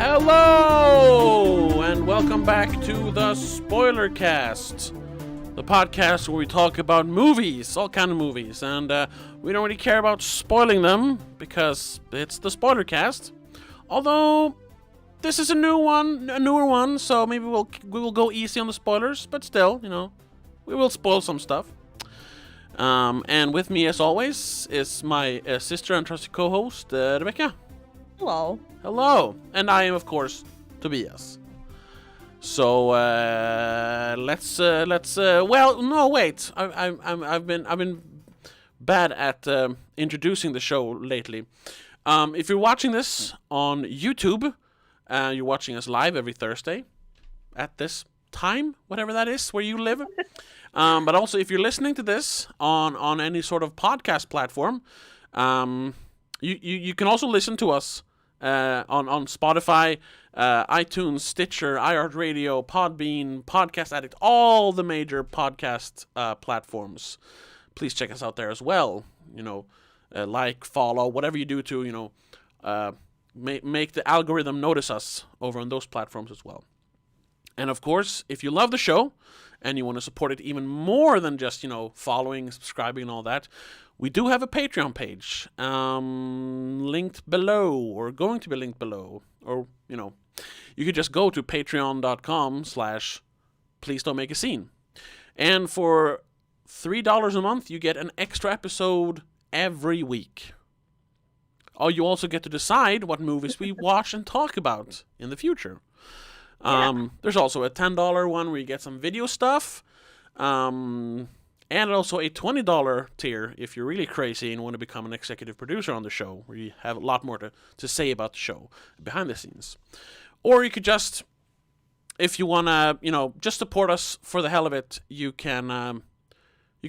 Hello, and welcome back to the Spoilercast, the podcast where we talk about movies, all kind of movies, and we don't really care about spoiling them because it's the Spoilercast. Although this is a newer one, so maybe we will go easy on the spoilers, but still, we will spoil some stuff. And with me, as always, is my sister and trusty co-host, Rebecca. Hello. Hello, and I am, of course, Tobias. So let's. Well, no, wait. I've been bad at introducing the show lately. If you're watching this on YouTube, you're watching us live every Thursday at this time, whatever that is, where you live. But also, if you're listening to this on any sort of podcast platform, you can also listen to us on Spotify, iTunes, Stitcher, iHeartRadio, Podbean, Podcast Addict, all the major podcast platforms. Please check us out there as well. Like, follow, whatever you do to, make the algorithm notice us over on those platforms as well. And of course, if you love the show and you want to support it even more than just, following, subscribing, and all that, we do have a Patreon page, linked below, or going to be linked below, or, you could just go to patreon.com/please don't make a scene. And for $3 a month, you get an extra episode every week. Oh, you also get to decide what movies we watch and talk about in the future. There's also a $10 one where you get some video stuff. And also a $20 tier if you're really crazy and want to become an executive producer on the show, where you have a lot more to say about the show behind the scenes. Or you could just, if you want to, just support us for the hell of it, you can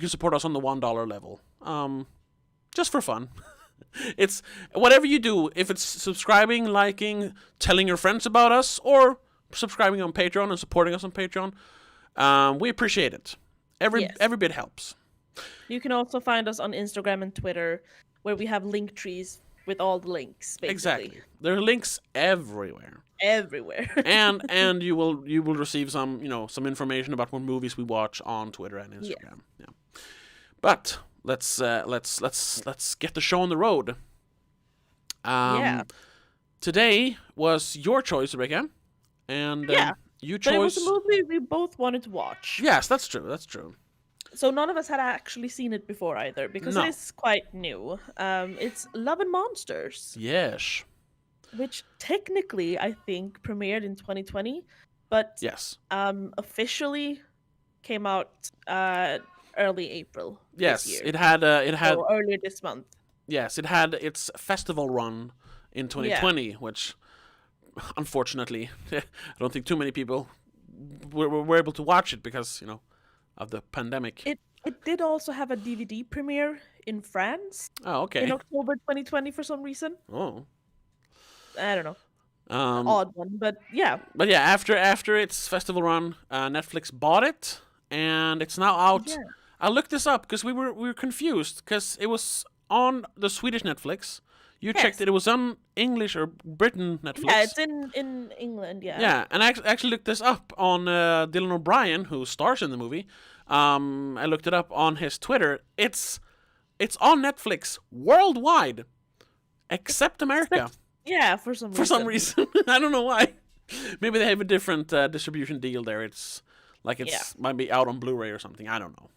support us on the $1 level. Just for fun. It's whatever you do, if it's subscribing, liking, telling your friends about us, or subscribing on Patreon and supporting us on Patreon, we appreciate it. Every bit helps. You can also find us on Instagram and Twitter, where we have link trees with all the links, basically. Exactly. There are links everywhere. Everywhere. and you will receive some some information about what movies we watch on Twitter and Instagram. Yeah. But let's get the show on the road. Today was your choice, Rebecca, and you chose. But it was a movie we both wanted to watch. Yes, that's true. So none of us had actually seen it before either, because it is quite new. It's Love and Monsters. Yes. Which technically, I think, premiered in 2020, but officially came out early April. Yes, this year. it had so earlier this month. Yes, it had its festival run in 2020, which unfortunately I don't think too many people were able to watch it because of the pandemic. It did also have a DVD premiere in France. Oh, okay. In October 2020 for some reason. Oh. I don't know. An odd one, but yeah. But yeah, after its festival run, Netflix bought it, and it's now out. Yeah. I looked this up because we were confused because it was on the Swedish Netflix. You checked it was on English or Britain Netflix. Yeah, it's in England, yeah. Yeah, and I actually looked this up on Dylan O'Brien, who stars in the movie. I looked it up on his Twitter. It's on Netflix worldwide, except America. For some reason. For some reason. I don't know why. Maybe they have a different distribution deal there. It's might be out on Blu-ray or something. I don't know.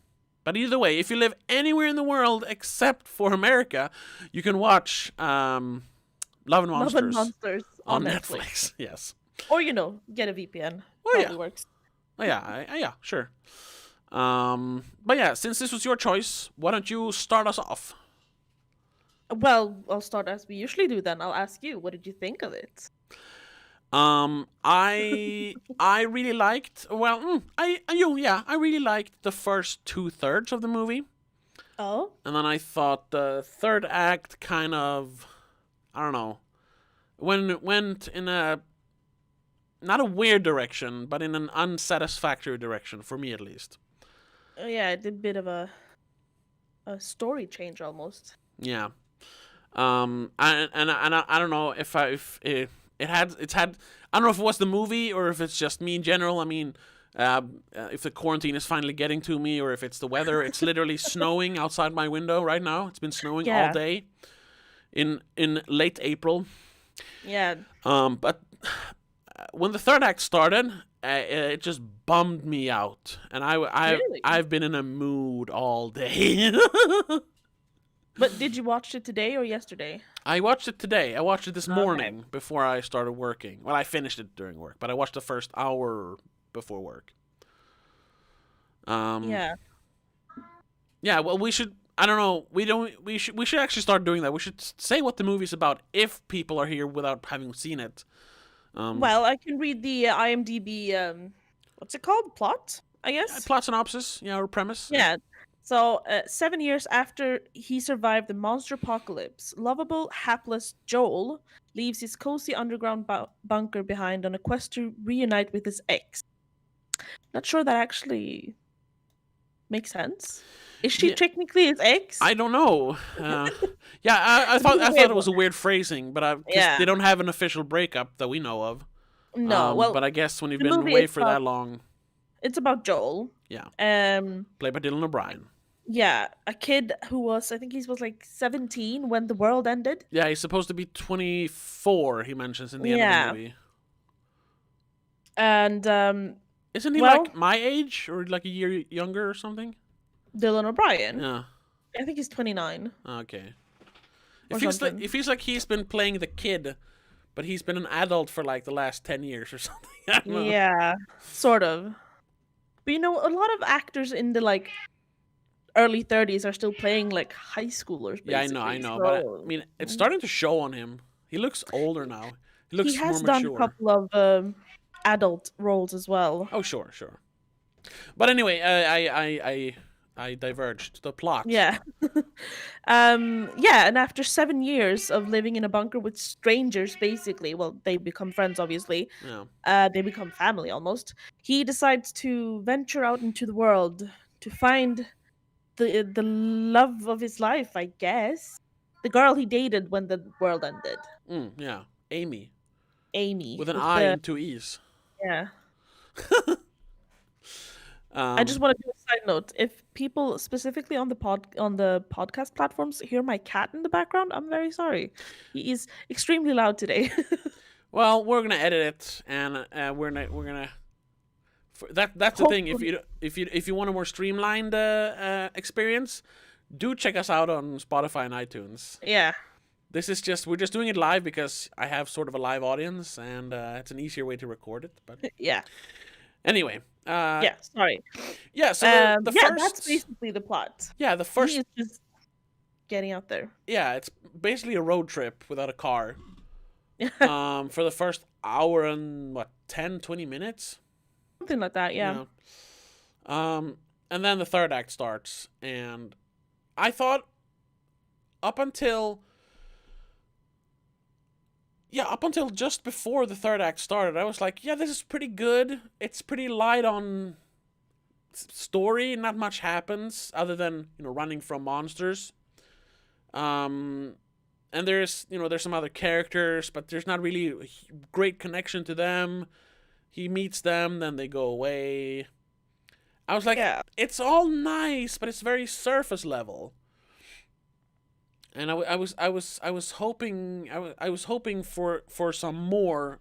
But either way, if you live anywhere in the world except for America, you can watch Love and Monsters on Netflix. Yes. Or, get a VPN. Probably works. Oh, yeah, sure. But yeah, since this was your choice, why don't you start us off? Well, I'll start as we usually do then. I'll ask you, what did you think of it? I really liked. Well, I really liked the first 2/3 of the movie. Oh. And then I thought the third act kind of, I don't know, went in a not a weird direction, but in an unsatisfactory direction for me at least. Yeah, it did a bit of a story change almost. Yeah. And I don't know if it's had. I don't know if it was the movie or if it's just me in general. I mean, if the quarantine is finally getting to me, or if it's the weather. It's literally snowing outside my window right now. It's been snowing all Yeah. day in late April. Yeah. But when the third act started, it just bummed me out, and Really? I've been in a mood all day. But did you watch it today or yesterday? I watched it today. I watched it this Okay. morning before I started working. Well, I finished it during work, but I watched the first hour before work. Yeah. Yeah. Well, we should. I don't know. We don't. We should actually start doing that. We should say what the movie's about if people are here without having seen it. Well, I can read the IMDb. What's it called? Plot, I guess. Plot synopsis. Yeah, or premise. Yeah. So, 7 years after he survived the monster apocalypse, lovable, hapless Joel leaves his cozy underground bunker behind on a quest to reunite with his ex. Not sure that actually makes sense. Is she Yeah. technically his ex? I don't know. Yeah, I thought it was a weird phrasing, but 'cause Yeah. they don't have an official breakup that we know of. No, well, but I guess when you've the been movie away is for that long, it's about Joel. yeah. Um, Played by Dylan O'Brien. yeah, a kid who was, I think he was like 17 when the world ended. Yeah, he's supposed to be 24. He mentions in the end of Yeah. the movie. And Isn't he well- like my age or like a year younger or something? Dylan O'Brien, Yeah. I think he's 29. Okay. Or It feels something. like he's been playing the kid, but he's been an adult for like the last 10 years or something. I don't know. Yeah, sort of. But you know, a lot of actors in the like early 30s are still playing like high schoolers. Basically, Yeah, I know. But so- I mean, it's starting to show on him. He looks older now. He looks he has more done mature. a couple of adult roles as well. Oh, sure. But anyway, I diverged. The plot. Yeah. Yeah, and after 7 years of living in a bunker with strangers, basically, well, they become friends, obviously. Yeah. They become family almost. He decides to venture out into the world to find the love of his life, I guess. The girl he dated when the world ended, Yeah. Amy. Amy. With an I and two E's. Yeah. I just want to do a side note. If people specifically on the podcast platforms hear my cat in the background, I'm very sorry. He is extremely loud today. Well, we're gonna edit it, and we're gonna. That's the thing. If you want a more streamlined experience, do check us out on Spotify and iTunes. Yeah. We're just doing it live because I have sort of a live audience, and it's an easier way to record it. But Yeah. anyway. Yeah. Sorry. Yeah. So the yeah, first. that's basically the plot. Yeah, the He first. is just getting out there. Yeah, it's basically a road trip without a car. For the first hour and 10-20 minutes. Something like that. Yeah. You know? And then the third act starts, and I thought up until just before the third act started, I was like, yeah, this is pretty good. It's pretty light on story. Not much happens other than, running from monsters. And there's some other characters, but there's not really a great connection to them. He meets them, then they go away. I was like, Yeah. It's all nice, but it's very surface level. And I was hoping for some more,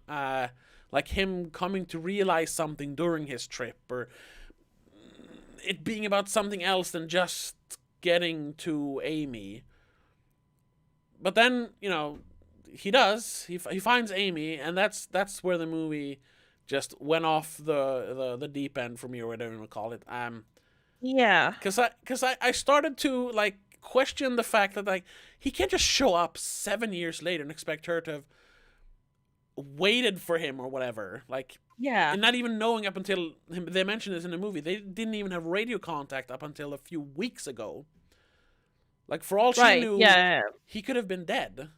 like him coming to realize something during his trip, or it being about something else than just getting to Amy. But then, he does. He finds Amy, and that's where the movie just went off the deep end for me, or whatever you want to call it. Yeah. Because I started to like question the fact that like he can't just show up 7 years later and expect her to have waited for him or whatever. Like, Yeah. and not even knowing up until they mentioned this in the movie, they didn't even have radio contact up until a few weeks ago. Like, for all she Right. knew, Yeah. he could have been dead.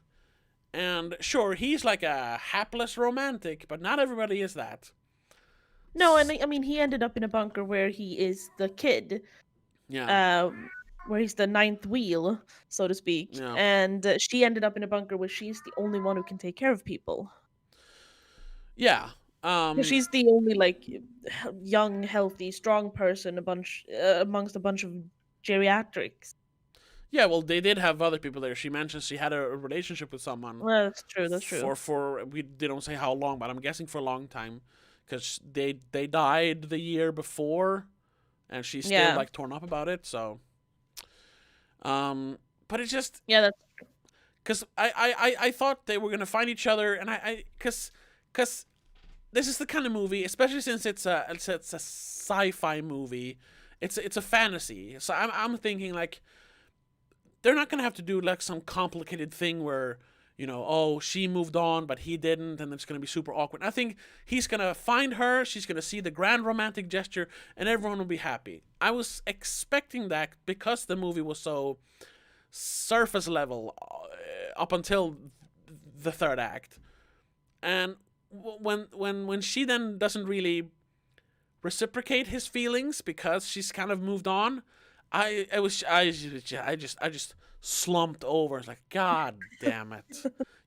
And sure, he's like a hapless romantic, but not everybody is that. No, and I mean, he ended up in a bunker where he is the kid. Yeah. Where he's the ninth wheel, so to speak. Yeah. And she ended up in a bunker where she's the only one who can take care of people. Yeah. 'Cause she's the only like young, healthy, strong person amongst a bunch of geriatrics. Yeah, well, they did have other people there. She mentions she had a relationship with someone Well, that's true. That's true. for they don't say how long, but I'm guessing for a long time, because they died the year before, and she's still Yeah. like torn up about it. So, but it's just Yeah. That's because I thought they were gonna find each other, and I because this is the kind of movie, especially since it's a sci-fi movie. It's a fantasy, so I'm thinking like they're not gonna have to do like some complicated thing where oh, she moved on but he didn't, and it's gonna be super awkward. I think he's gonna find her, she's gonna see the grand romantic gesture, and everyone will be happy. I was expecting that because the movie was so surface level up until the third act, and when she then doesn't really reciprocate his feelings because she's kind of moved on, I just slumped over. It's like, God damn it.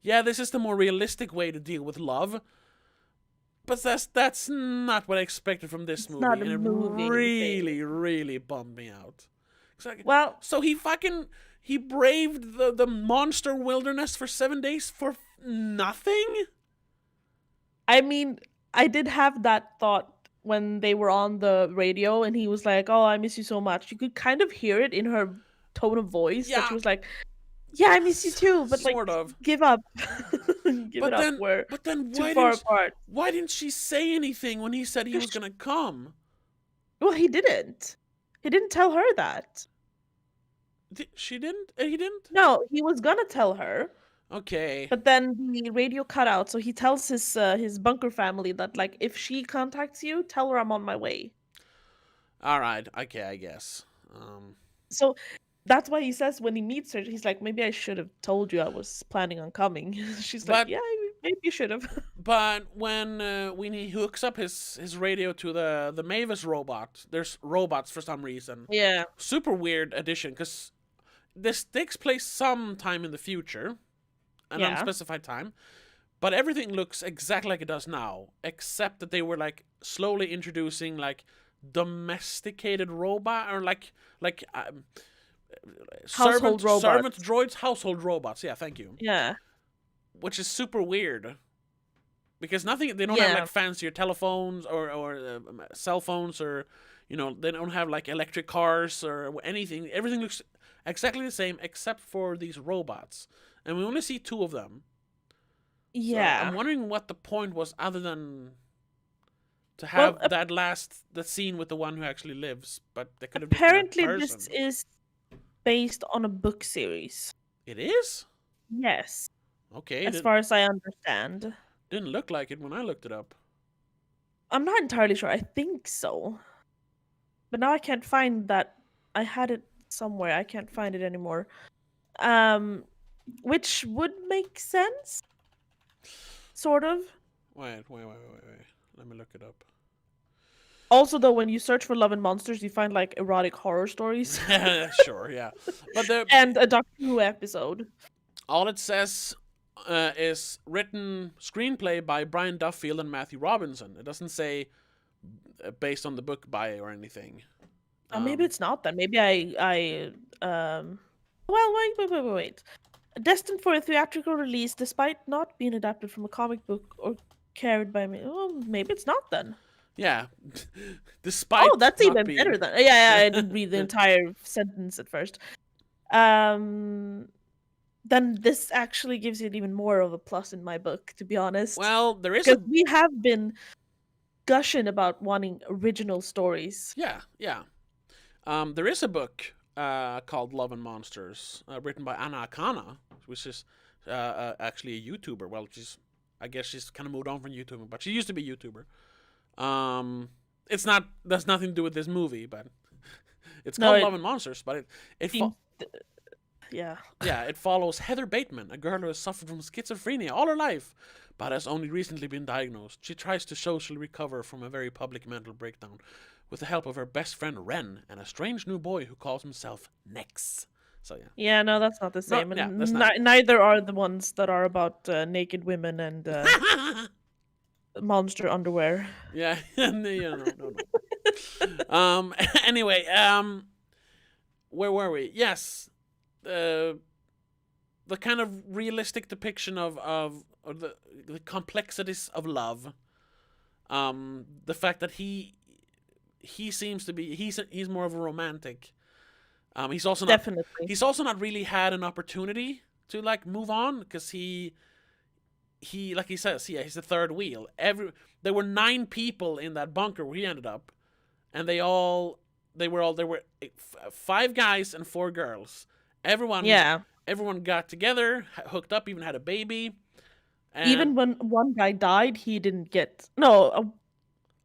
Yeah, this is the more realistic way to deal with love, but that's not what I expected from this movie, not a and it movie thing. really bummed me out. Like, Well, so he braved the monster wilderness for 7 days for nothing. I mean, I did have that thought when they were on the radio and he was like, "Oh, I miss you so much." You could kind of hear it in her tone of voice that Yeah, she was like, "Yeah, I miss you too, but like, sort of. give up, give it But up. then, We're but then, too far apart." why didn't she say anything when he said he was Because gonna come? well, he didn't. He didn't tell her that. She didn't. He didn't. No, he was gonna tell her, Okay. but then the radio cut out. So he tells his bunker family that like if she contacts you, tell her I'm on my way. All right. Okay. I guess. So that's why he says when he meets her, he's like, maybe I should have told you I was planning on coming. She's like, But yeah, maybe you should have. when he hooks up his radio to the Mavis robot, there's robots for some reason. Yeah. Super weird addition, because this takes place sometime in the future, an Yeah. unspecified time. But everything looks exactly like it does now, except that they were like slowly introducing like domesticated robot, or like Household robots. servant droids, household robots. Yeah, thank you. Yeah. Which is super weird because nothing. They don't have Yeah. like fancier telephones or cell phones, or they don't have like electric cars or anything. Everything looks exactly the same except for these robots, and we only see two of them. Yeah. So I'm wondering what the point was, other than to have that scene with the one who actually lives, but they could have just been a Apparently, person. this is based on a book series. It is? Yes. Okay. As far as I understand. Didn't look like it when I looked it up. I'm not entirely sure. I think so. But now I can't find that. I had it somewhere. I can't find it anymore. Which would make sense. Sort of. Wait. Let me look it up. Also, though, when you search for Love and Monsters, you find like erotic horror stories. Sure, yeah. But and a Doctor Who episode. all it says is written screenplay by Brian Duffield and Matthew Robinson. It doesn't say based on the book by or anything. Maybe it's not then. Maybe well, wait. Destined for a theatrical release despite not being adapted from a comic book or carried by me. Oh, maybe it's not then. Yeah. Despite that's not even being... better then. Yeah, I didn't read the entire sentence at first. Then this actually gives it even more of a plus in my book, to be honest. Well, there is because we have been gushing about wanting original stories. Yeah. There is a book called Love and Monsters, written by Anna Akana, which is actually a YouTuber. Well, I guess she's kind of moved on from YouTubing, but she used to be a YouTuber. That's nothing to do with this movie, but it's called Love and Monsters, but it follows Heather Bateman, a girl who has suffered from schizophrenia all her life, but has only recently been diagnosed. She tries to socially recover from a very public mental breakdown with the help of her best friend Ren and a strange new boy who calls himself Nex. So yeah. Yeah, no, that's not the same. No, and neither are the ones that are about naked women and monster underwear. Yeah, no. Anyway, where were we? Yes, the kind of realistic depiction of the complexities of love. The fact that he seems to be he's more of a romantic. Definitely. He's also not really had an opportunity to like move on because like he says, yeah, he's the third wheel. There were 9 people in that bunker where he ended up, and there were 5 guys and 4 girls. Everyone Yeah. everyone got together, hooked up, even had a baby. And Even when one guy died, he didn't get no.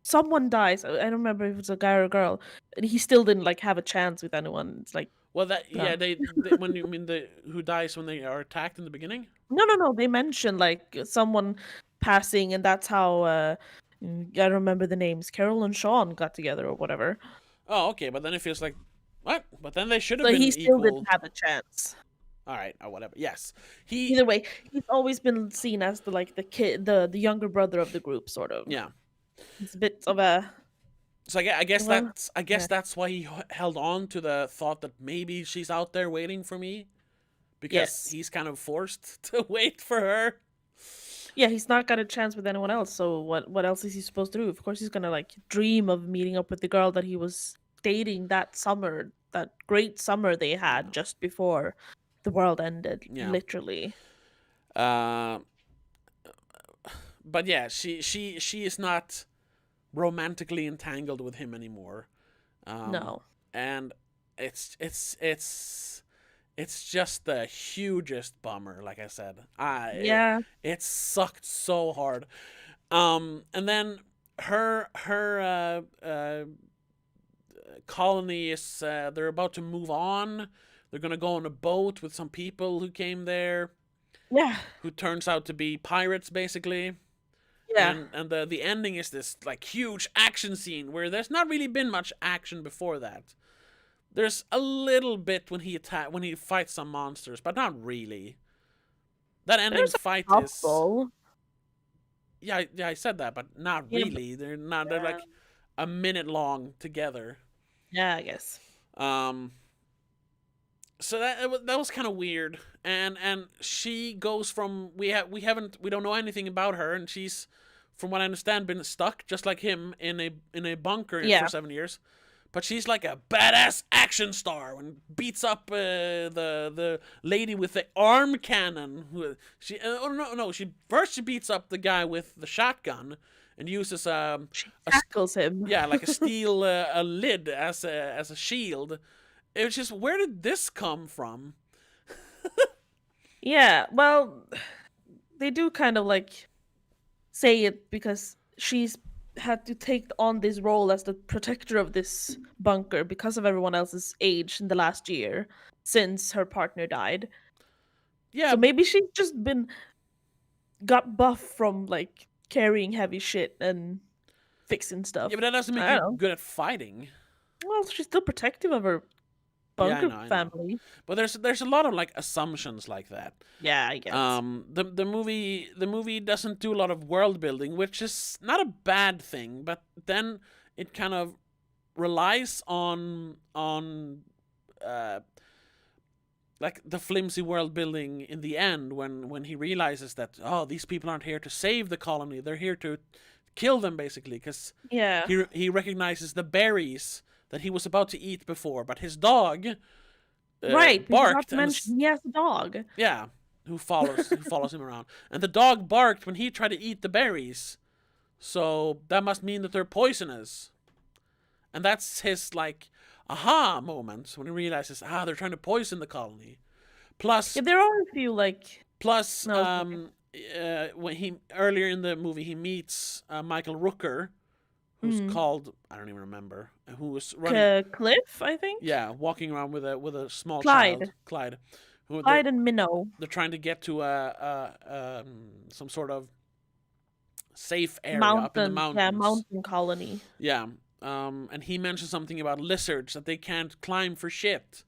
Someone dies. I don't remember if it was a guy or a girl, and he still didn't like have a chance with anyone. It's like well, that yeah, no, they when you mean the who dies when they are attacked in the beginning. no. They mentioned like someone passing, and that's how I don't remember the names. Carol and Sean got together or whatever. Oh, okay, but then it feels like what? But then they should have So he been still equal. didn't have a chance. All right, or whatever. Yes, he. Either way, he's always been seen as the like the kid, the younger brother of the group, sort of. Yeah. It's a bit of a So I guess well, yeah. that's why he held on to the thought that maybe she's out there waiting for me, because Yes. he's kind of forced to wait for her. Yeah, he's not got a chance with anyone else. So what else is he supposed to do? Of course, he's gonna like dream of meeting up with the girl that he was dating that summer, that great summer they had just before the world ended, Yeah. literally. Uh, but yeah, she is not romantically entangled with him anymore. No. And it's just the hugest bummer. Like I said, Yeah. it sucked so hard. And then her colony is they're about to move on. They're gonna go on a boat with some people who came there, Yeah. who turns out to be pirates, basically. Yeah. And the ending is this like huge action scene where there's not really been much action before that. There's a little bit when he fights some monsters, but not really. That ending There's a fight is couple. yeah, I said that, but not Yeah, really. They're not. They're yeah. like a minute long together. Yeah, I guess. Um, so that was kind of weird. And she goes from we don't know anything about her, and she's, from what I understand, been stuck just like him in a bunker for Yeah. 7 years. But she's like a badass action star and beats up the lady with the arm cannon. She beats up the guy with the shotgun and uses She a tackles him. yeah, like a steel a lid as a shield. It was just, where did this come from? Yeah, well, they do kind of like say it because she's had to take on this role as the protector of this bunker because of everyone else's age in the last year since her partner died. Yeah, So maybe she's just been got buff from like carrying heavy shit and fixing yeah, stuff. but that doesn't make I you don't know. good at fighting. Well, she's still protective of her Yeah, bunker I know. family. But there's a lot of like assumptions like that. Yeah, I guess. The movie doesn't do a lot of world building, which is not a bad thing, but then it kind of relies on uh like the flimsy world building in the end when he realizes that, oh, these people aren't here to save the colony, they're here to kill them, basically, because Yeah. he recognizes the berries that he was about to eat before, but his dog Right, we forgot barked to mention he has a dog. yeah, who follows him around, and the dog barked when he tried to eat the berries, so that must mean that they're poisonous, and that's his like aha moment when he realizes, they're trying to poison the colony. Plus, Yeah, there are a few like plus, no, okay. when he earlier in the movie he meets Michael Rooker, who's Mhm. called, I don't even remember, who was running, Cliff, I think. yeah, walking around with a small child, Clyde. Clyde, who Clyde and Minnow. they're trying to get to some sort of safe area up in the Mountain. Yeah, mountains. mountain colony. Yeah. And he mentioned something about lizards that they can't climb for shit.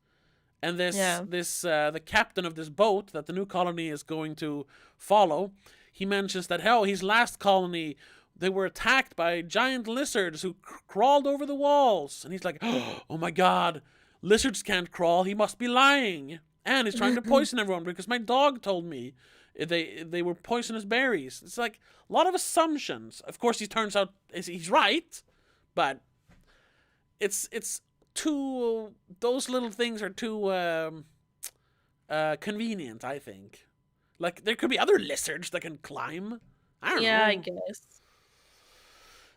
And Yeah. the captain of this boat that the new colony is going to follow, he mentions that hell, his last colony they were attacked by giant lizards who crawled over the walls. And he's like, oh my god, lizards can't crawl. He must be lying. And he's trying to poison everyone because my dog told me they were poisonous berries. It's like a lot of assumptions. Of course, he turns out he's right, but it's too. Those little things are too convenient, I think. Like there could be other lizards that can climb. I don't know. Yeah, I guess.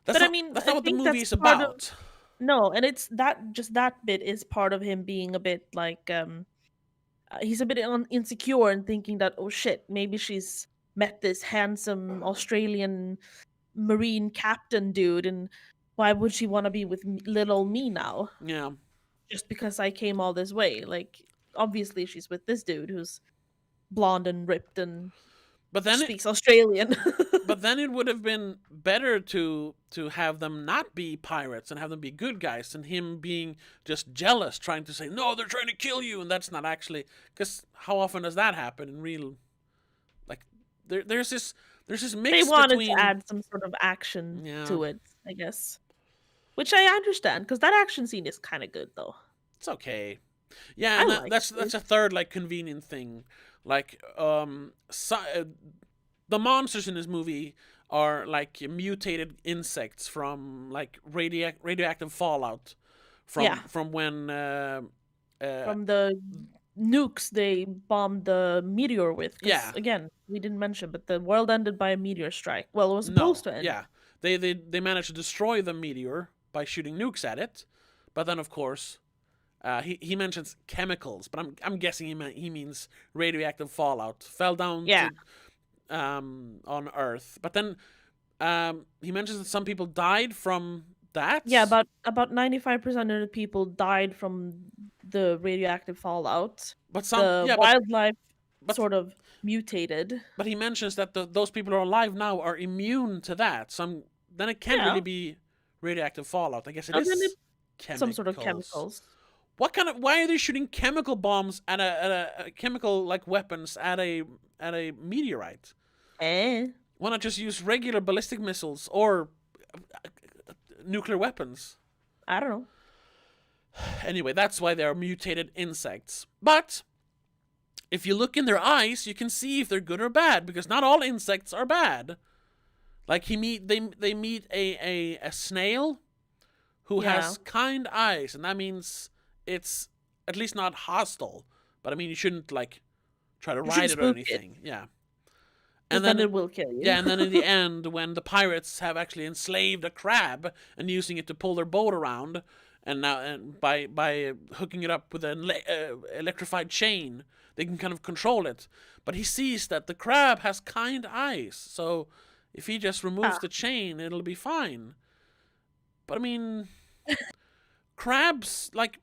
That's But not, I mean, that's I not what the think movie is that's part of about. no, and it's that bit is part of him being a bit like he's a bit insecure and thinking that, oh shit, maybe she's met this handsome Australian marine captain dude, and why would she want to be with little me now? Yeah, Just because I came all this way. Like, obviously she's with this dude who's blonde and ripped and but then speaks Australian. it would have been better to have them not be pirates and have them be good guys, and him being just jealous, trying to say no, they're trying to kill you, and that's not actually, because how often does that happen in real? Like there's this mix They wanted between to add some sort of action yeah, to it, I guess. Which I understand, because that action scene is kind of good, though. it's okay. Yeah, I and like that's a third like convenient thing. Like the monsters in this movie are like mutated insects from like radioactive fallout Yeah. from when From the nukes they bombed the meteor with. 'Cause, yeah, again, we didn't mention, but the world ended by a meteor strike. Well, it was supposed no, to end. yeah, they managed to destroy the meteor by shooting nukes at it, but then of course he mentions chemicals, but I'm guessing he means radioactive fallout fell down Yeah. to on Earth. But then he mentions that some people died from that. Yeah, about 95% of the people died from the radioactive fallout. but some The yeah, wildlife but sort of mutated. but he mentions that those people who are alive now are immune to that. Then it can't Yeah. really be radioactive fallout. I guess it And then is some sort of chemicals. What kind of? Why are they shooting chemical bombs at a chemical like weapons at a meteorite? Why not just use regular ballistic missiles or nuclear weapons? I don't know. Anyway, that's why they're mutated insects. But if you look in their eyes, you can see if they're good or bad, because not all insects are bad. Like they meet a snail who has kind eyes, and that means it's at least not hostile. But I mean, you shouldn't like try to ride it or anything. Yeah. And then it will kill you. Yeah, and then in the end, when the pirates have actually enslaved a crab and using it to pull their boat around, and by hooking it up with an electrified chain, they can kind of control it. But he sees that the crab has kind eyes, so if he just removes the chain, it'll be fine. But I mean, crabs, like,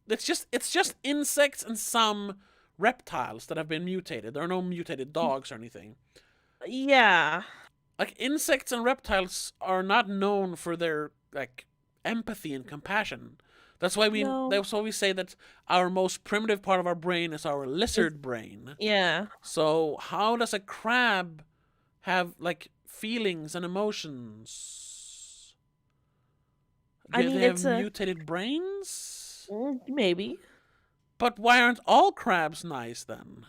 it's just insects and some reptiles that have been mutated. There are no mutated dogs or anything. Yeah. Like, insects and reptiles are not known for their like empathy and compassion. That's why we say that our most primitive part of our brain is our lizard brain. Yeah. So how does a crab have like feelings and emotions? Do they have mutated brains? Maybe. But why aren't all crabs nice then?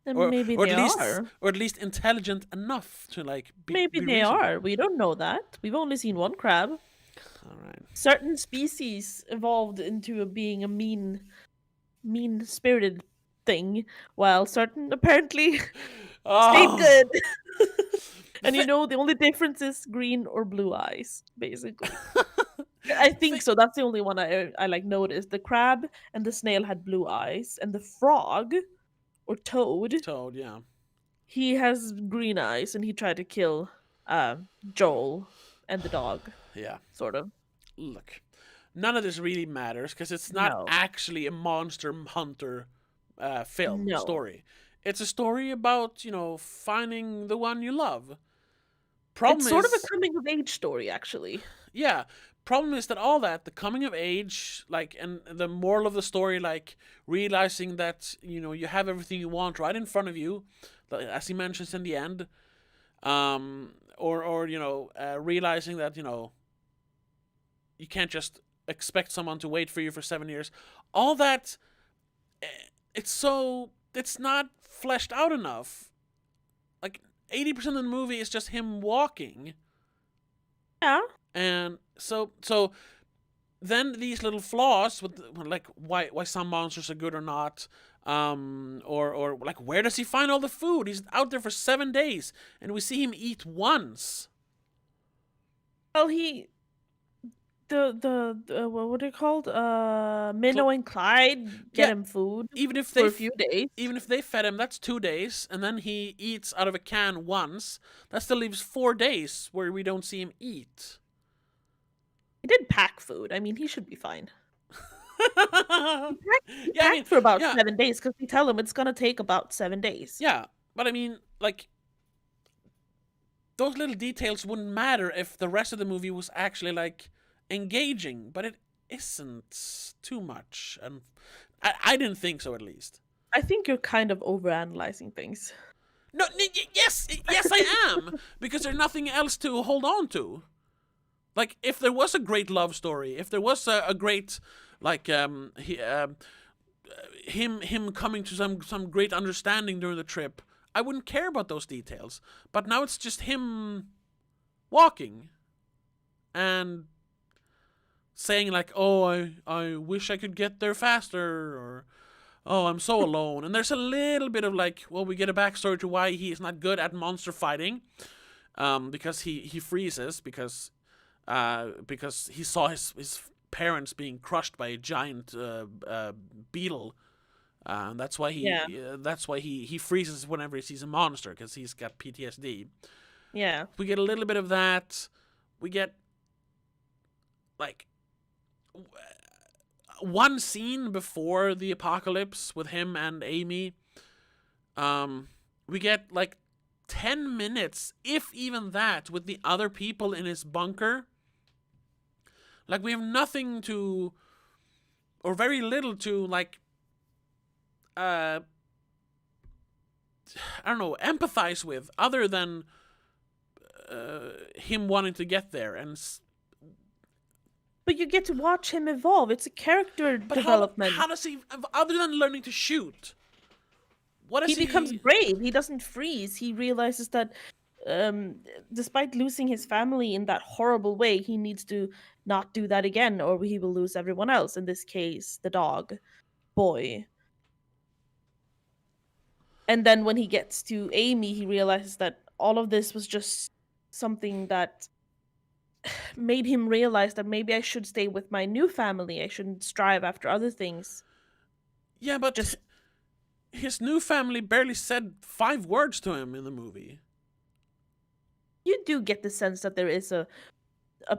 Then maybe they are. Or at least intelligent enough to like be. Maybe be they reasonable. are. We don't know that. We've only seen one crab. All right. Certain species evolved into being a mean-spirited thing, while certain apparently stayed good. And the only difference is green or blue eyes, basically. I think so. That's the only one I like noticed. The crab and the snail had blue eyes, and the frog or toad, Yeah. he has green eyes, and he tried to kill Joel and the dog. Yeah. Sort of. Look, none of this really matters because it's not actually a monster hunter film story. It's a story about, finding the one you love. It's sort of a coming of age story, actually. Yeah. Problem is that all that, the coming of age, like, and the moral of the story, like, realizing that, you have everything you want right in front of you, as he mentions in the end, or realizing that you can't just expect someone to wait for you for 7 years. All that, it's not fleshed out enough. Like 80% of the movie is just him walking. Yeah. And so then these little flaws with like why some monsters are good or not, or like where does he find all the food? He's out there for 7 days, and we see him eat once. Well, what are they called? Minnow and Clyde get Yeah, him food even if for a few days. even if they fed him, that's 2 days, and then he eats out of a can once. That still leaves 4 days where we don't see him eat. He did pack food. I mean, he should be fine. He Yeah, I packed mean, for about yeah, 7 days because they tell him it's gonna take about 7 days. yeah, but I mean, like, those little details wouldn't matter if the rest of the movie was actually like engaging, but it isn't too much, and I didn't think so, at least. I think you're kind of overanalyzing things. No, yes, I am, because there's nothing else to hold on to. Like, if there was a great love story, if there was a great, like, him coming to some great understanding during the trip, I wouldn't care about those details. But now it's just him walking and saying like, "Oh, I wish I could get there faster," or "Oh, I'm so alone." And there's a little bit of like, well, we get a backstory to why he is not good at monster fighting, because he freezes because he saw his parents being crushed by a giant beetle. That's why he freezes whenever he sees a monster, because he's got PTSD. Yeah. We get a little bit of that. We get like one scene before the apocalypse with him and Amy. We get like 10 minutes, if even that, with the other people in his bunker. Like, we have nothing to, or very little to, like, I don't know, empathize with, other than him wanting to get there. And But you get to watch him evolve. It's a character development. How does he, other than learning to shoot, what does He becomes brave. He doesn't freeze. He realizes that despite losing his family in that horrible way, he needs to not do that again, or he will lose everyone else. In this case, the dog, boy. And then when he gets to Amy, he realizes that all of this was just something that made him realize that maybe I should stay with my new family. I shouldn't strive after other things. Yeah, but just his new family barely said 5 words to him in the movie. You do get the sense that there is a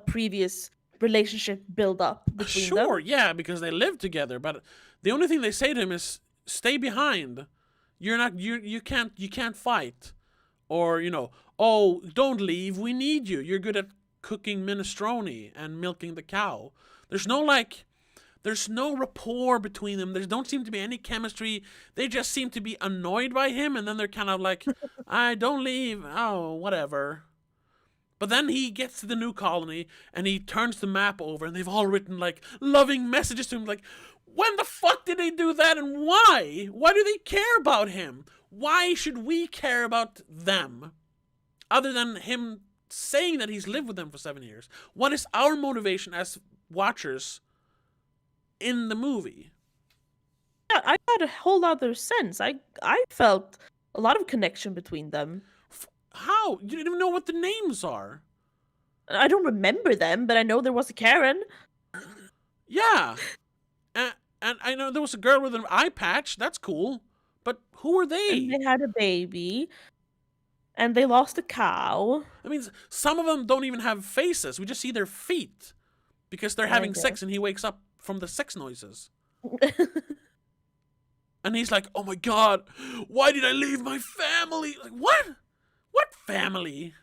previous relationship build up between them. Sure, yeah, because they live together, but the only thing they say to him is, "Stay behind. You can't fight." Or, "Oh, don't leave. We need you. You're good at cooking minestrone and milking the cow." There's no rapport between them. There don't seem to be any chemistry. They just seem to be annoyed by him, and then they're kind of like, "I don't leave. Oh, whatever." But then he gets to the new colony, and he turns the map over, and they've all written, like, loving messages to him, like, when the fuck did they do that, and why? Why do they care about him? Why should we care about them? Other than him saying that he's lived with them for 7 years. What is our motivation as watchers in the movie? Yeah, I got a whole other sense. I felt a lot of connection between them. How? You didn't even know what the names are. I don't remember them, but I know there was a Karen. Yeah. And I know there was a girl with an eye patch. That's cool. But who are they? And they had a baby. And they lost a cow. I mean, some of them don't even have faces. We just see their feet. Because they're having sex, and he wakes up from the sex noises. And he's like, "Oh my god, why did I leave my family?" Like, what? What family?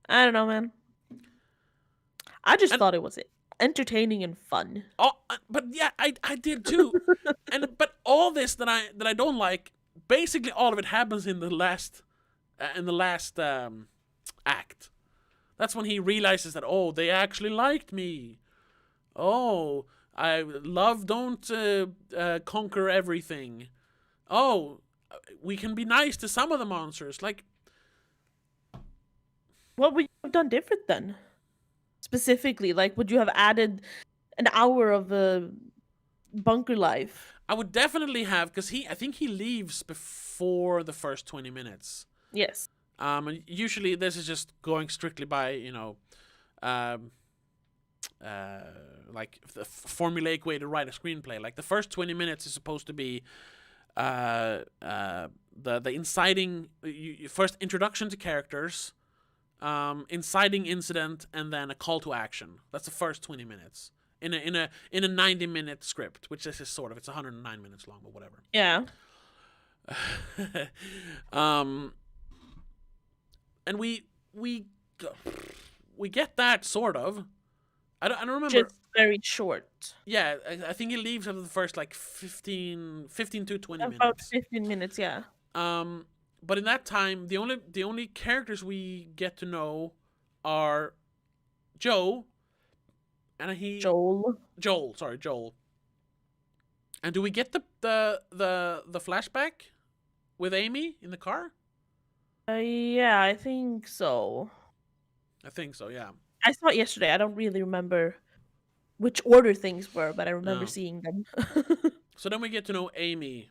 I don't know, man. I just thought it was entertaining and fun. Oh, but yeah, I did too. But all this that I don't like basically all of it happens in the last act. That's when he realizes that, oh, they actually liked me. Oh, love don't conquer everything. Oh, we can be nice to some of the monsters. Like, What would you have done different then? Specifically, like, would you have added an hour of bunker life? I would definitely have, because I think he leaves before the first 20 minutes. Yes. And usually this is just going strictly by, like the formulaic way to write a screenplay. Like the first 20 minutes is supposed to be the inciting, first introduction to characters, inciting incident, and then a call to action. That's the first 20 minutes in a 90-minute script, which this is sort of. It's 109 minutes long, but whatever. Yeah. And we get that sort of. I don't remember. Just very short. Yeah, I think he leaves after the first like 15 to 20 minutes. About 15 minutes, yeah. But in that time, the only characters we get to know are Joe, and Joel. And do we get the flashback with Amy in the car? Yeah, I think so. I think so, yeah. I saw it yesterday. I don't really remember which order things were, but I remember No. seeing them. So then we get to know Amy.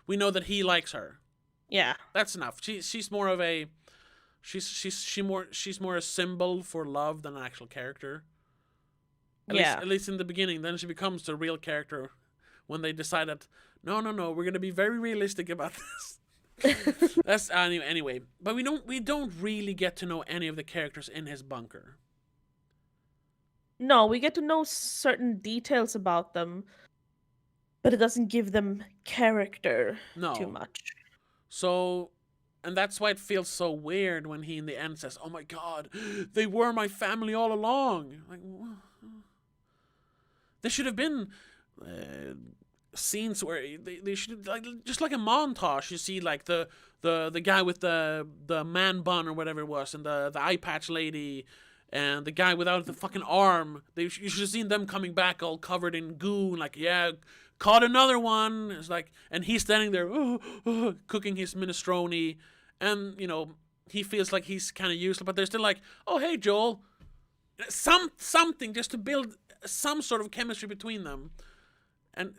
We know that he likes her. Yeah. That's enough. She's more of a she's more a symbol for love than an actual character. At least in the beginning. Then she becomes the real character when they decide that no, we're gonna be very realistic about this. That's anyway. But we don't really get to know any of the characters in his bunker. No, we get to know certain details about them, but it doesn't give them character too much. So, and that's why it feels so weird when he in the end says, "Oh my God, they were my family all along." Like, there should have been scenes where they should, like, just like a montage. You see like the guy with the man bun or whatever it was, and the eye patch lady, and the guy without the fucking arm. You should have seen them coming back all covered in goo, and like, yeah, caught another one. It's like, and he's standing there cooking his minestrone, and he feels like he's kind of useless, but they're still like, oh hey Joel, something just to build some sort of chemistry between them, and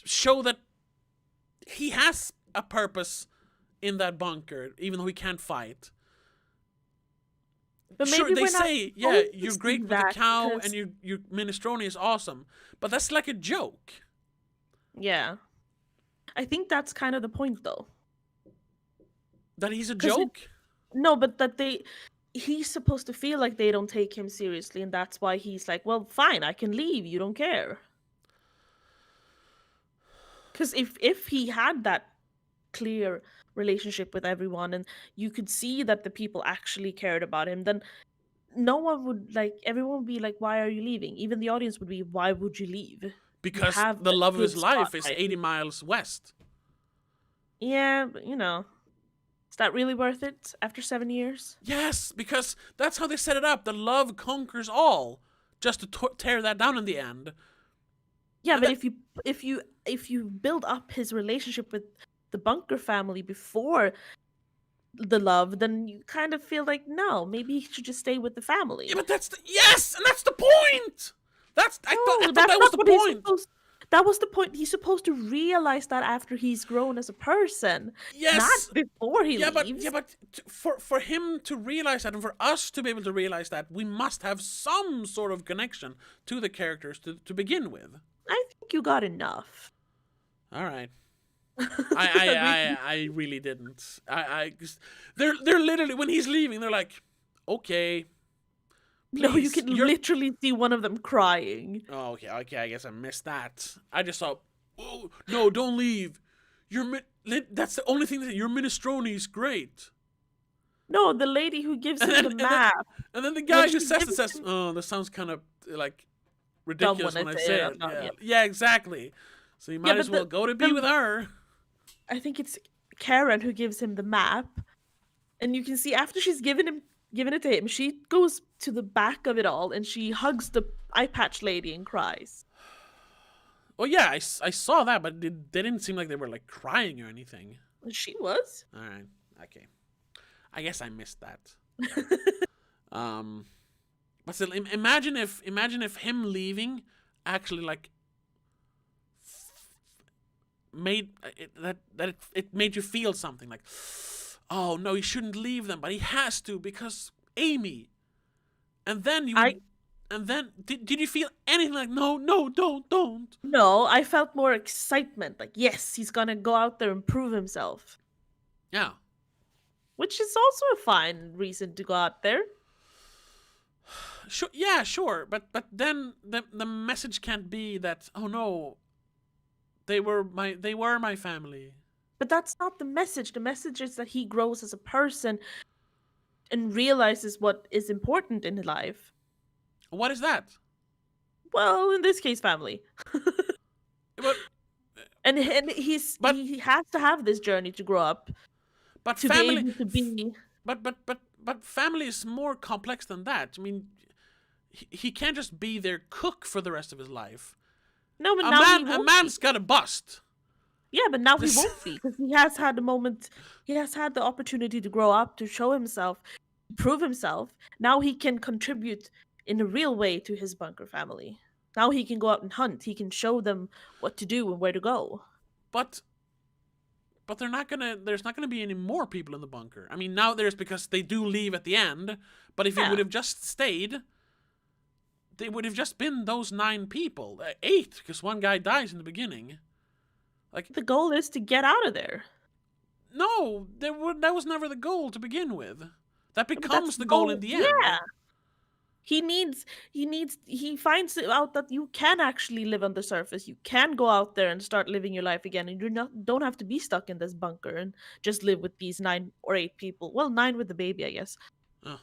show that he has a purpose in that bunker, even though he can't fight. But sure, maybe they say, yeah, you're great with the cow, because... and your minestrone is awesome, but that's like a joke. Yeah. I think that's kind of the point, though. That he's a joke? No, but that he's supposed to feel like they don't take him seriously, and that's why he's like, well, fine, I can leave, you don't care. Because if he had that clear relationship with everyone, and you could see that the people actually cared about him, then no one would, everyone would be like, why are you leaving? Even the audience would be, why would you leave? Because the love of his life is 80 miles west. Yeah, but is that really worth it after 7 years? Yes, because that's how they set it up. The love conquers all, just to tear that down in the end. Yeah, and but if you build up his relationship with the Bunker family before the love, then you kind of feel like, no, maybe he should just stay with the family. Yeah, but that's the point. I thought that was the point. That was the point. He's supposed to realize that after he's grown as a person. Yes. Not before he leaves. But for him to realize that, and for us to be able to realize that, we must have some sort of connection to the characters to begin with. I think you got enough. All right. I really didn't. They're literally, when he's leaving, they're like, okay. Please, no, you can literally see one of them crying. Oh, okay. I guess I missed that. I just saw, oh, no, don't leave. That's the only thing your minestrone is great. No, the lady who gives him the map. And then the guy who says, oh, this sounds kind of like ridiculous when I say it. Yeah, exactly. So you Yeah, might as but well go to be with her. I think it's Karen who gives him the map, and you can see after she's given it to him, she goes to the back of it all and she hugs the eye patch lady and cries. Well, yeah, I saw that, but they didn't seem like they were like crying or anything. She was. All right, okay. I guess I missed that. But still, imagine if him leaving actually like made it made you feel something like, oh no, he shouldn't leave them, but he has to because Amy. And then you would, I and then did you feel anything like no don't? No, I felt more excitement. Like, yes, he's gonna go out there and prove himself. Yeah. Which is also a fine reason to go out there. Sure, yeah, sure, but then the message can't be that, oh no, they were my family. But that's not the message. The message is that he grows as a person and realizes what is important in his life. What is that? Well, in this case, family. But And but he has to have this journey to grow up but to be family, able to be. but family is more complex than that. I mean, he can't just be their cook for the rest of his life. No, but now he A won't man's be. got to bust. Yeah, but now he This- won't be because he has had the moment. He has had the opportunity to grow up, to show himself, prove himself. Now he can contribute in a real way to his bunker family. Now he can go out and hunt. He can show them what to do and where to go. But there's not gonna be any more people in the bunker. I mean, now there's because they do leave at the end. But if he Yeah. would have just stayed, they would have just been those 9 people, 8, because one guy dies in the beginning. Like, The goal is to get out of there. no, that was never the goal to begin with. That But that's becomes the goal in the end. Yeah. He finds out that you can actually live on the surface. You can go out there and start living your life again, and don't have to be stuck in this bunker and just live with these 9 or 8 people. Well, 9 with the baby, I guess. Ugh.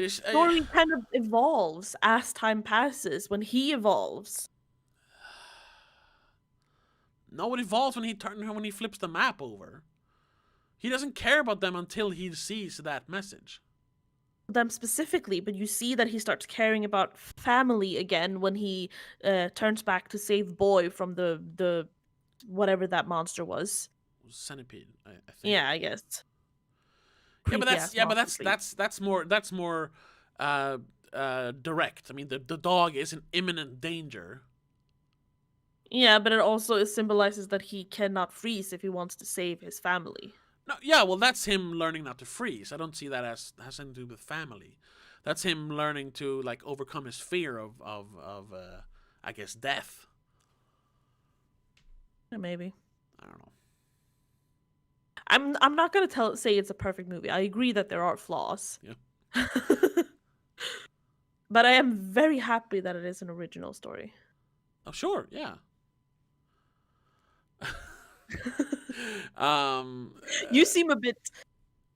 Story kind of evolves as time passes. When he evolves, No, it evolves when he flips the map over. He doesn't care about them until he sees that message. them specifically, but you see that he starts caring about family again when he turns back to save Boy from the whatever that monster was. Centipede, I think. Yeah, I guess. Yeah, but Creepy-ass monster. that's more direct. I mean, the dog is in imminent danger. Yeah, but it also symbolizes that he cannot freeze if he wants to save his family. No, yeah, well, that's him learning not to freeze. I don't see that as has anything to do with family. That's him learning to like overcome his fear of I guess death. Yeah, maybe. I don't know. I'm not gonna say it's a perfect movie. I agree that there are flaws. Yeah. But I am very happy that it is an original story. Oh, sure, yeah. You seem a bit.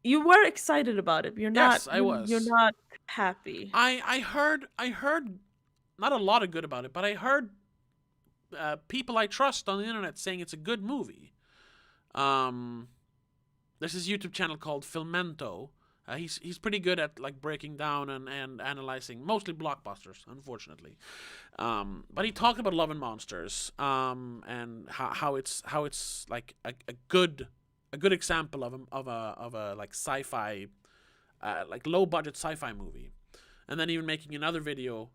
You were excited about it. You're not. Yes, I was. You're not happy. I heard not a lot of good about it, but I heard people I trust on the internet saying it's a good movie. There's this YouTube channel called Filmento. He's pretty good at like breaking down and analyzing mostly blockbusters, unfortunately. But he talked about Love and Monsters, and how it's like a good example of a like sci-fi, like low budget sci-fi movie, and then even making another video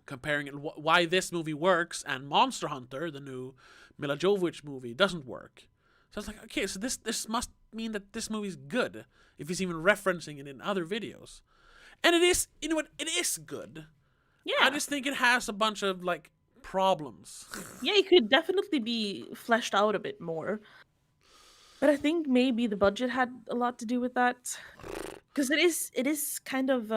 comparing it why this movie works and Monster Hunter, the new Mila Jovovich movie, doesn't work. So it's like, okay, so this must mean that this movie's good if he's even referencing it in other videos. And it is, you know what, it is good. Yeah. I just think it has a bunch of like problems. Yeah, it could definitely be fleshed out a bit more. But I think maybe the budget had a lot to do with that. Because it is kind of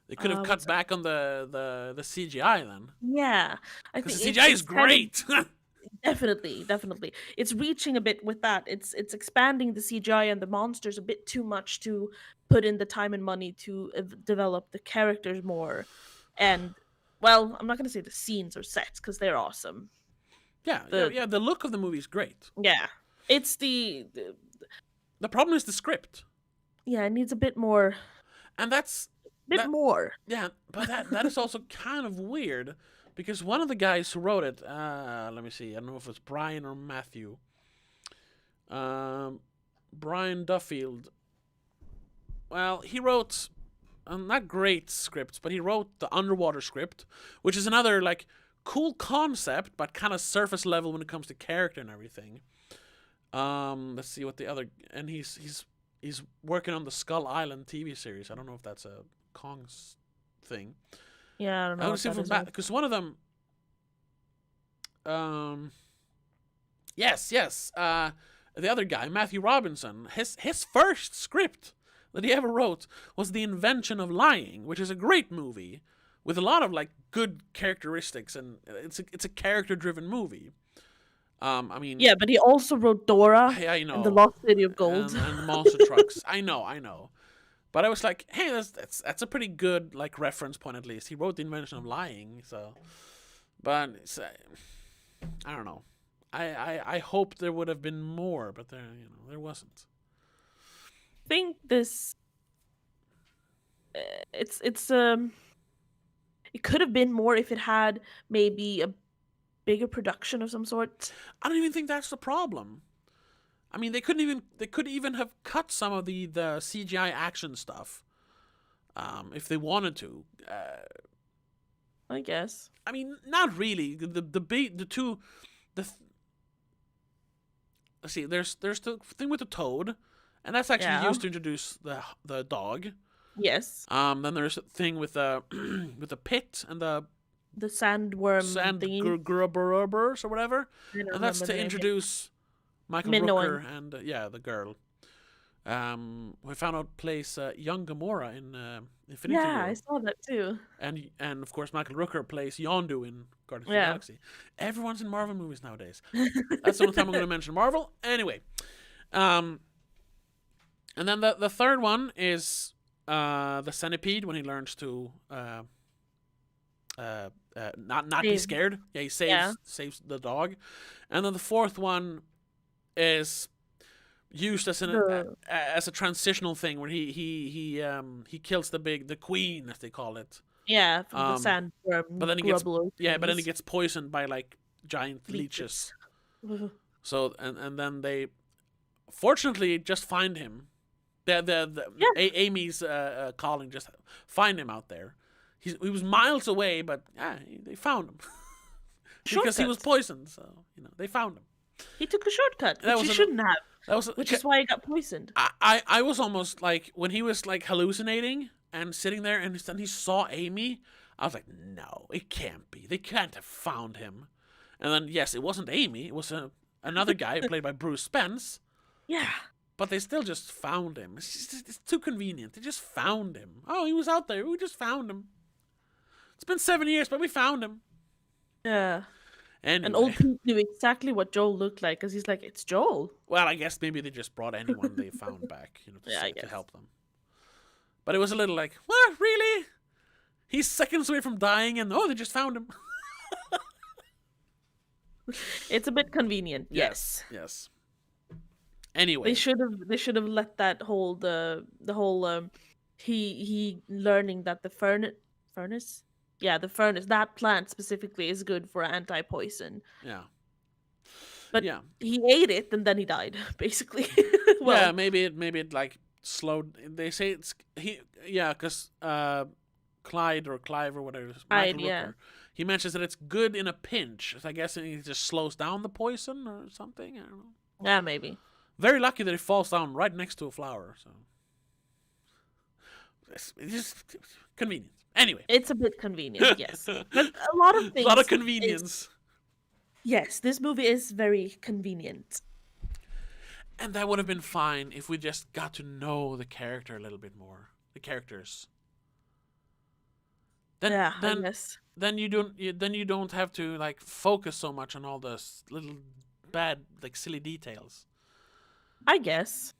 They could have cut back on the CGI then. yeah. I think Because the CGI is great. Definitely. It's reaching a bit with that. It's expanding the CGI and the monsters a bit too much to put in the time and money to develop the characters more and well, I'm not gonna say the scenes or sets because they're awesome. Yeah, The the look of the movie is great. yeah, it's the The problem is the script, yeah, it needs a bit more, and that's bit that. more. Yeah, but that is also kind of weird because one of the guys who wrote it, let me see, I don't know if it's Brian or Matthew. Brian Duffield. Well, he wrote not great scripts, but he wrote the Underwater script, which is another like cool concept, but kind of surface level when it comes to character and everything. Let's see what the other, and he's working on the Skull Island TV series. I don't know if that's a Kong's thing. Yeah, I don't know. I What want to see that from is. because one of them. Yes. The other guy, Matthew Robinson, his first script that he ever wrote was The Invention of Lying, which is a great movie with a lot of like good characteristics, and it's a character driven movie. I mean, Yeah, but he also wrote Dora I and the know, Lost City of Gold. and the monster trucks. I know. But I was like, hey, that's a pretty good like reference point at least. He wrote The Invention of Lying, so. But it's, I don't know. I hope there would have been more, but there wasn't. I think this it's it could have been more if it had maybe a bigger production of some sort. I don't even think that's the problem. I mean, they could even have cut some of the CGI action stuff, if they wanted to. I guess. I mean, not really. Let's see. There's the thing with the toad, and that's actually Yeah. used to introduce the dog. Yes. Then there's a thing with the with the pit and the The sandworm sand thingy. grubbers or whatever, I don't and that's remember the to name. introduce Michael Minoan. Rooker and the girl. We found out plays young Gamora in Infinity Yeah, War, I saw that too. and of course Michael Rooker plays Yondu in Guardians of the Yeah. Galaxy. Everyone's in Marvel movies nowadays. That's the only time I'm going to mention Marvel. Anyway, and then the third one is the centipede when he learns to not be Save. scared. Yeah, he saves the dog, and then the fourth one is used as a transitional thing where he kills the queen, as they call it. Yeah, from the sandworm. But then he gets poisoned by like giant leeches. So and then they fortunately just find him. Amy's calling just find him out there. He was miles away, but they found him because he was poisoned. So they found him. He took a shortcut, which he shouldn't have. Which is why he got poisoned. I was almost like when he was like hallucinating and sitting there, and then he saw Amy. I was like, no, it can't be. They can't have found him. And then yes, it wasn't Amy. It was another guy played by Bruce Spence. Yeah. But they still just found him. It's too convenient. They just found him. Oh, he was out there. We just found him. It's been 7 years, but we found him. Yeah. Anyway. And old Pete knew exactly what Joel looked like, because he's like, it's Joel. Well, I guess maybe they just brought anyone they found back, to help them. But it was a little like, what, really? He's seconds away from dying, and they just found him. It's a bit convenient. Yes. Anyway, they should have let that whole the whole he learning that the furnace. Yeah, the furnace, that plant specifically is good for anti-poison. Yeah. But he ate it and then he died, basically. Well, yeah, maybe it like slowed. They say it's because Clyde or Clive or whatever, Michael Rooker, he mentions that it's good in a pinch. So I guess it just slows down the poison or something. I don't know. Yeah, maybe. Very lucky that it falls down right next to a flower. So it's just convenient. Anyway, it's a bit convenient, yes. But a lot of things. A lot of convenience. Yes, this movie is very convenient. And that would have been fine if we just got to know the character a little bit more. The characters. I guess. Then you don't have to like focus so much on all those little bad like silly details. I guess.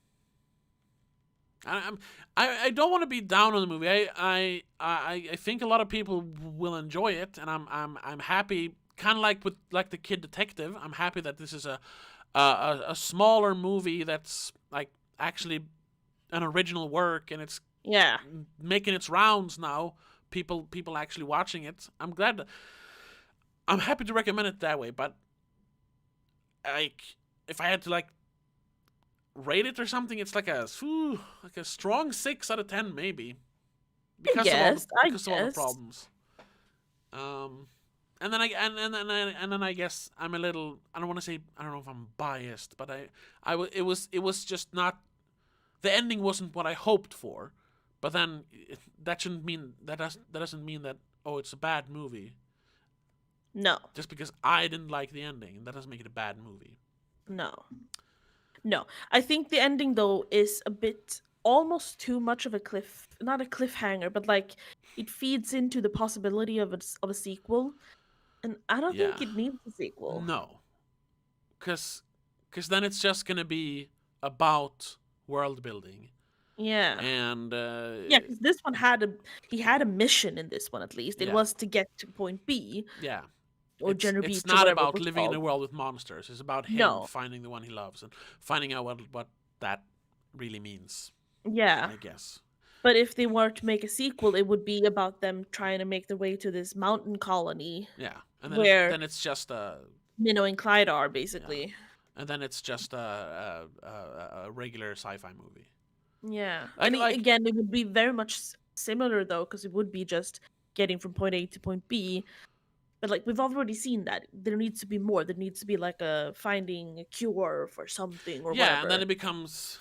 I don't want to be down on the movie. I think a lot of people will enjoy it, and I'm happy. Kind of like with like the Kid Detective. I'm happy that this is a smaller movie that's like actually an original work, and it's Yeah. making its rounds now. People actually watching it. I'm glad. I'm happy to recommend it that way. But like, if I had to like rate it or something, it's like a strong 6 out of 10 maybe because I of all the guess. problems. And then and then I guess I'm a little. I don't want to say. I don't know if I'm biased, but it was just not. The ending wasn't what I hoped for. But then that shouldn't mean that doesn't mean that it's a bad movie. No. Just because I didn't like the ending, that doesn't make it a bad movie. No. No. I think the ending though is a bit almost too much of a not a cliffhanger, but like it feeds into the possibility of a sequel, and I don't Yeah. think it needs a sequel. No. Cause then it's just gonna be about world building. Yeah. And Yeah, because this one he had a mission in this one at least. It yeah. was to get to point B Yeah. or Jenner It's Beach or not whatever it about was living in a called. world with monsters. It's about him No. finding the one he loves and finding out what that really means. Yeah. I guess. But if they were to make a sequel, it would be about them trying to make their way to this mountain colony Yeah. And where then it's just Minnow and Clyde are yeah. basically. And then it's just a regular sci-fi movie. Yeah. Like, And like again, it would be very much similar though, because it would be just getting from point A to point B. But like we've already seen that there needs to be more. There needs to be like a finding a cure for something or yeah, whatever. and then it becomes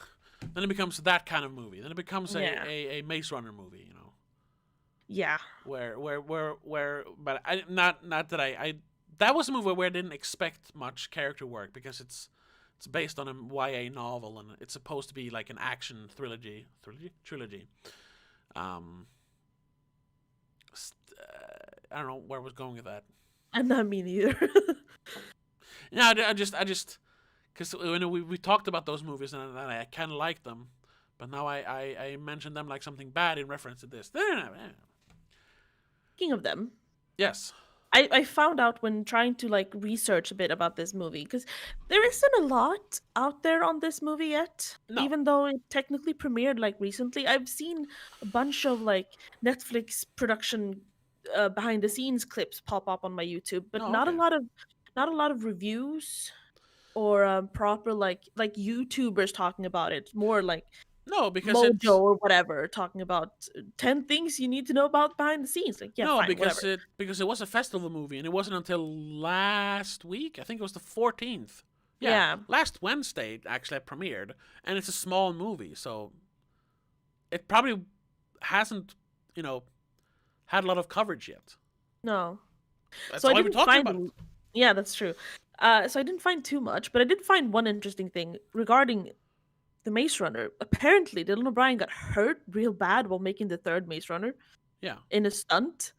that kind of movie. Then it becomes Yeah. a Maze Runner movie, you know. Yeah. Where but I not that I that was a movie where I didn't expect much character work because it's based on a YA novel and it's supposed to be like an action trilogy. Um, I don't know where I was going with that. And not me neither. Yeah, I just because we talked about those movies and I kind of liked them, but now I mentioned them like something bad in reference to this. Speaking of them, Yes. I found out when trying to like research a bit about this movie because there isn't a lot out there on this movie yet. No. Even though it technically premiered like recently, I've seen a bunch of like Netflix production behind the scenes clips pop up on my YouTube, but Oh, not okay. a lot of reviews or proper like YouTubers talking about it. More like No, because Mojo or whatever talking about 10 things you need to know about behind the scenes. Like, yeah, fine, whatever. because it was a festival movie and it wasn't until last week. I think it was the 14th. Yeah. Last Wednesday it actually premiered, and it's a small movie, so it probably hasn't had a lot of coverage yet. No. That's So I why we're didn't talking find about it. Yeah, that's true. So I didn't find too much, but I did find one interesting thing regarding the Maze Runner. Apparently, Dylan O'Brien got hurt real bad while making the third Maze Runner Yeah, in a stunt.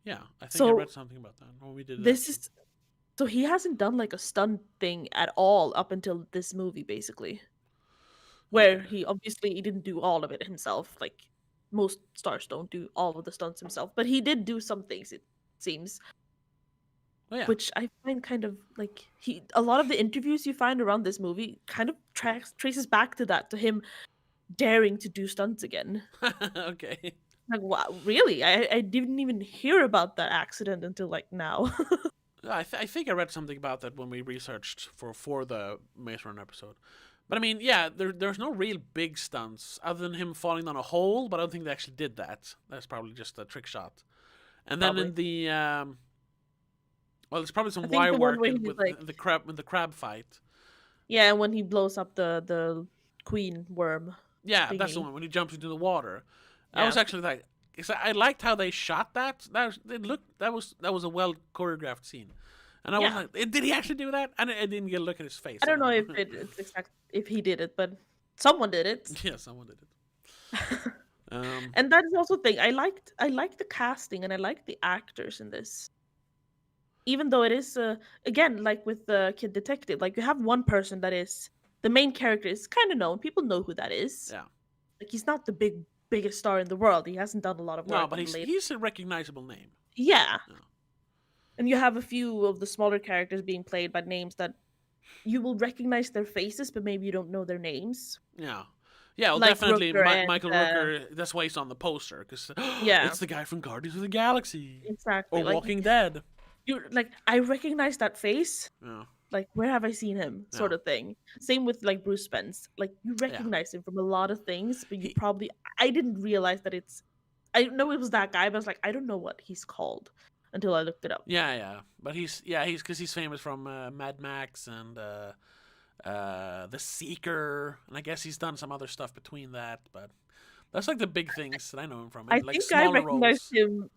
yeah. I think I So read something about that when we did this that. is so he hasn't done like a stunt thing at all up until this movie, basically. Where Okay. he didn't do all of it himself. Like most stars don't do all of the stunts himself, but he did do some things. It seems. Oh yeah. Which I find kind of like a lot of the interviews you find around this movie kind of traces back to that, to him daring to do stunts again. Okay. Like, wow, really? I didn't even hear about that accident until like now. I think I read something about that when we researched for the Maze Runner episode. But I mean, yeah, there's no real big stunts other than him falling down a hole. But I don't think they actually did that. That's probably just a trick shot. And then Probably. in the well, there's probably I some think wire the one work where in, he's with like, the crab fight. yeah, when he blows up the queen worm. Yeah, that's the Thingy. one when he jumps into the water. I Yeah. was actually like, I liked how they shot that. That was a well choreographed scene. And I was Yeah. like, did he actually do that? And I didn't get a look at his face. I don't know if if he did it, but someone did it. Yeah, someone did it. And that is also the thing. I liked the casting and I liked the actors in this. Even though it is again like with the Kid Detective, like you have one person that is the main character is kind of known. People know who that is. Yeah. Like he's not the biggest star in the world. He hasn't done a lot of No, work but in late. he's a recognizable name. Yeah. Yeah. And you have a few of the smaller characters being played by names that you will recognize their faces, but maybe you don't know their names. Yeah. Yeah, well, Like definitely Rooker and Michael Rooker. That's why he's on the poster, because yeah, it's the guy from Guardians of the Galaxy exactly. or Like Walking Dead. you like I recognize that face. Yeah, Like where have I seen him? yeah, Sort of thing. Same with like Bruce Spence. Like you yeah. recognize him from a lot of things, but you He, probably I didn't realize that it's I know it was that guy, but I was like, I don't know what he's called until I looked it up. yeah. But he's because he's famous from Mad Max and The Seeker, and I guess he's done some other stuff between that. But that's like the big things that I know him from, I and like think I smaller recognized roles. him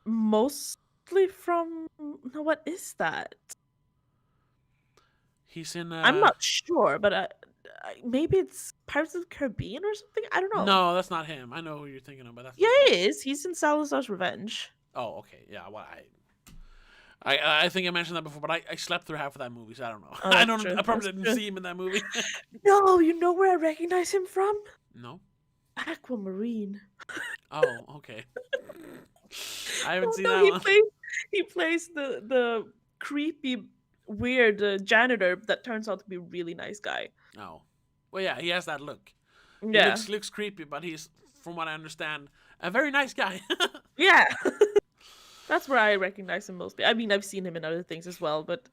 mostly from no, what is that? He's in I'm not sure, but maybe it's Pirates of the Caribbean or something. I don't know. no, that's not him. I know who you're thinking of, but that's Yeah, not him. he is. He's in Salazar's Revenge. Oh, okay, yeah. Well, I think I mentioned that before, but I slept through half of that movie, so I don't know. Oh, I that's don't. true. I probably That's didn't true. see him in that movie. No, you know where I recognize him from? No. Aquamarine. Oh, okay. I haven't Oh seen no, that one. he plays the creepy, weird janitor that turns out to be a really nice guy. Oh, well, yeah, he has that look. He Yeah, looks creepy, but he's, from what I understand, a very nice guy. yeah. That's where I recognize him mostly. I mean, I've seen him in other things as well, but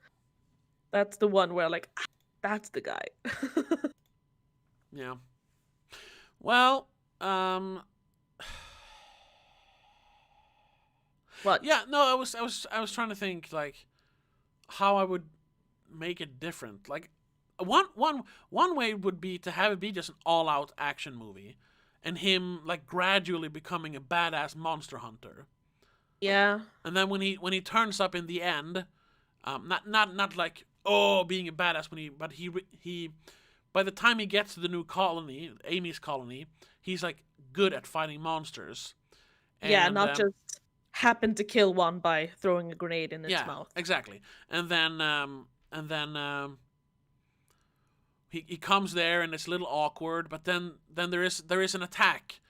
that's the one where like, that's the guy. Yeah. Well, um, What? yeah. No, I was trying to think like how I would make it different. Like one way would be to have it be just an all-out action movie, and him like gradually becoming a badass monster hunter. Yeah. And then when he turns up in the end, not like oh being a badass when he by the time he gets to the new colony, Amy's colony, he's like good at fighting monsters. Yeah, And not just happen to kill one by throwing a grenade in its yeah, mouth. exactly. And then he comes there and it's a little awkward, but then there is an attack.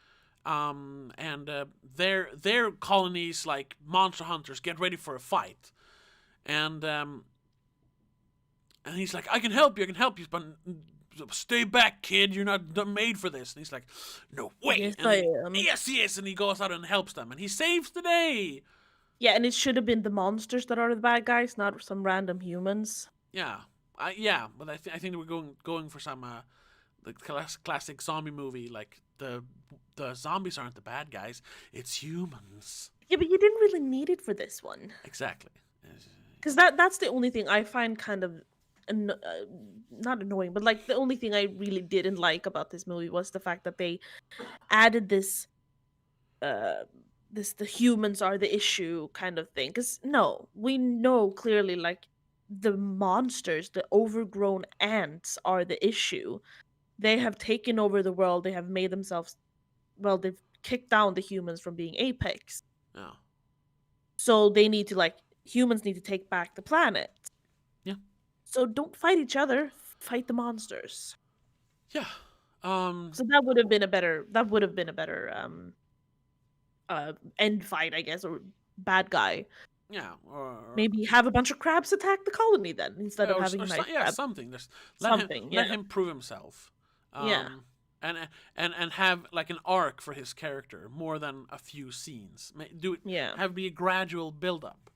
And their colonies like monster hunters get ready for a fight, and he's like, I can help you, but stay back, kid. You're not made for this. And he's like, no way. Yes, And I he, am. yes, and he goes out and helps them, and he saves the day. Yeah, and it should have been the monsters that are the bad guys, not some random humans. Yeah, but I think we're going for some the classic zombie movie, like the zombies aren't the bad guys, it's humans. Yeah, but you didn't really need it for this one. Exactly. Because that's the only thing I find kind of not annoying, but like the only thing I really didn't like about this movie was the fact that they added this the humans are the issue kind of thing. Because no, we know clearly like the monsters, the overgrown ants are the issue. They have taken over the world. They have made themselves they've kicked down the humans from being apex. Yeah. So they need to like humans need to take back the planet. Yeah. So don't fight each other, fight the monsters. Yeah. So that would have been a better end fight, I guess, or bad guy. Yeah. Maybe have a bunch of crabs attack the colony then instead of or, having or nice yeah, crabs. something. Just Something, let yeah. him prove himself. Yeah. And have like an arc for his character more than a few scenes. Do it. Yeah. Have be a gradual build up.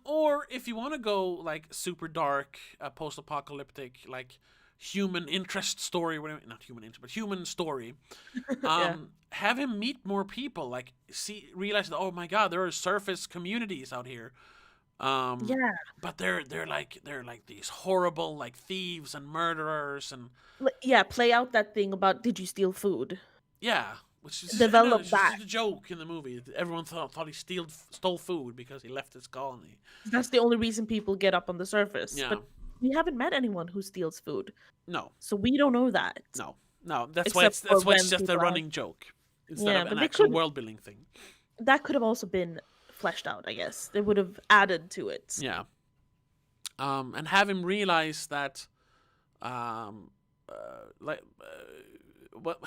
Or if you want to go like super dark, post-apocalyptic, like human interest story, not human interest, but human story. Yeah. Have him meet more people, like realize that, oh my god, there are surface communities out here. Yeah. But they're like these horrible like thieves and murderers and Yeah, play out that thing about did you steal food? yeah, which is Develop it's that. just a joke in the movie. Everyone thought he stole food because he left his colony. That's the only reason people get up on the surface. Yeah. But we haven't met anyone who steals food. No, So we don't know that. no. That's Except why it's for when just a people running joke instead Yeah, of but an they actual couldn't- world building thing. That could have also been fleshed out, I guess. They would have added to it. Yeah. And have him realize that, what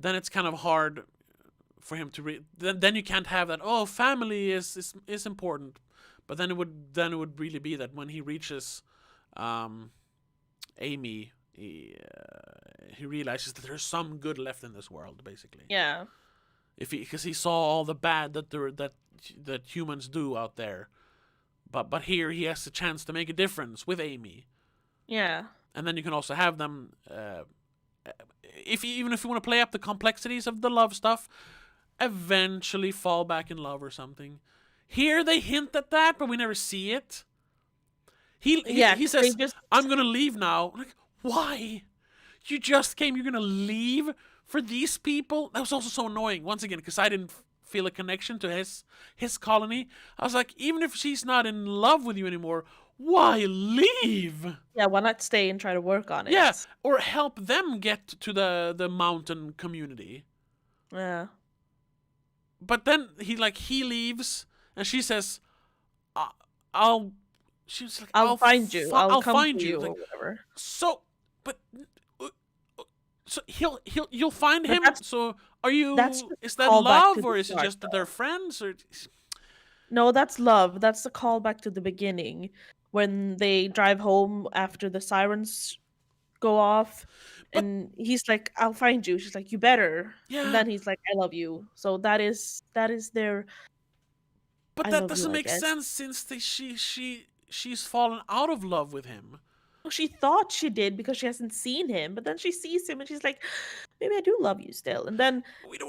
then it's kind of hard for him to then you can't have that. Oh, family is important, but then it would really be that when he reaches Amy, he realizes that there's some good left in this world, basically. Yeah. Because he saw all the bad that humans do out there, but here he has a chance to make a difference with Amy. Yeah. And then you can also have them, even if you want to play up the complexities of the love stuff, eventually fall back in love or something. Here they hint at that, but we never see it. He says, I'm going to leave now. I'm like, why? You just came, you're going to leave for these people? That was also so annoying, once again, because I didn't feel a connection to his colony. I was like, even if she's not in love with you anymore, why leave? Yeah, why not stay and try to work on it? Yeah, or help them get to the mountain community. Yeah. But then he leaves, and she says, I'll find you. I'll find you, like, or whatever. So, but so you'll find him. So are you? Is that love, or is it just that they're friends? Or no, that's love. That's the callback to the beginning when they drive home after the sirens go off, and he's like, "I'll find you." She's like, "You better." Yeah. And then he's like, "I love you." So that is their. But that doesn't make sense since she's fallen out of love with him. Well, she thought she did because she hasn't seen him, but then she sees him and she's like, maybe I do love you still. And then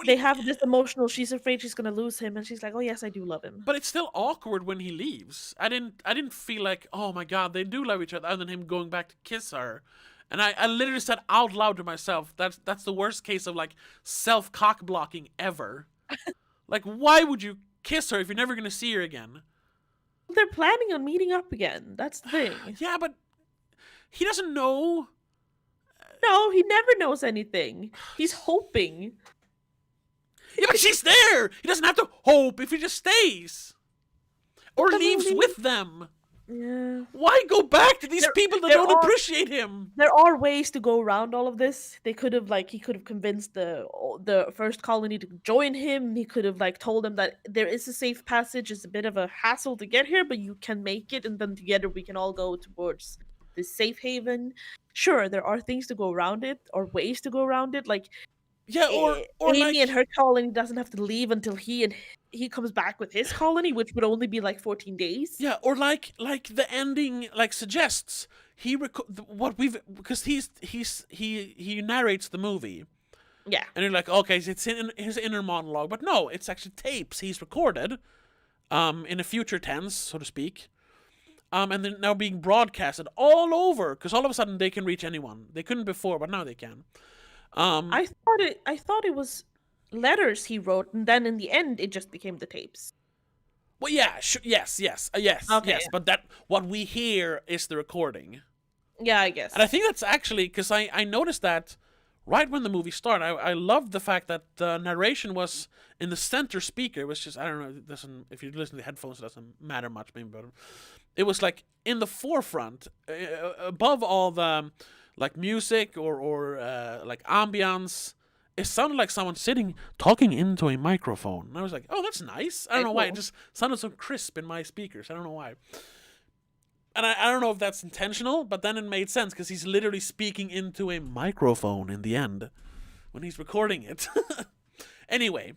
they have this emotional, she's afraid she's going to lose him, and she's like, oh yes, I do love him. But it's still awkward when he leaves. I didn't feel like, oh my god, they do love each other, other than him going back to kiss her. And I literally said out loud to myself, that's the worst case of like self-cock blocking ever. Like, why would you kiss her if you're never going to see her again? They're planning on meeting up again. That's the thing. Yeah, but he doesn't know. No, he never knows anything. He's hoping. Yeah, but she's there. He doesn't have to hope if he just stays. Or leaves with them. Yeah. Why go back to these people that don't appreciate him? There are ways to go around all of this. They could have he could have convinced the first colony to join him. He could have told them that there is a safe passage. It's a bit of a hassle to get here, but you can make it, and then together we can all go towards this safe haven. Sure, there are things to go around it, or ways to go around it. Yeah, or Amy and her colony doesn't have to leave until he comes back with his colony, which would only be 14 days. Yeah, or like the ending suggests because he narrates the movie. Yeah, and you're like, okay, it's in his inner monologue, but no, it's actually tapes he's recorded, in a future tense, so to speak. And they're now being broadcasted all over, because all of a sudden they can reach anyone. They couldn't before, but now they can. I thought it was letters he wrote, and then in the end it just became the tapes. Well, yeah, yes, okay, yes. Yeah. But that what we hear is the recording. Yeah, I guess. And I think that's actually because I noticed that right when the movie started. I loved the fact that the narration was in the center speaker. It was just, I don't know, it doesn't, if you listen to the headphones, it doesn't matter much, maybe, but it was in the forefront, above all the music or ambience. It sounded like someone talking into a microphone. And I was like, oh, that's nice. I don't know why. It just sounded so crisp in my speakers. I don't know why. And I don't know if that's intentional, but then it made sense because he's literally speaking into a microphone in the end when he's recording it. Anyway.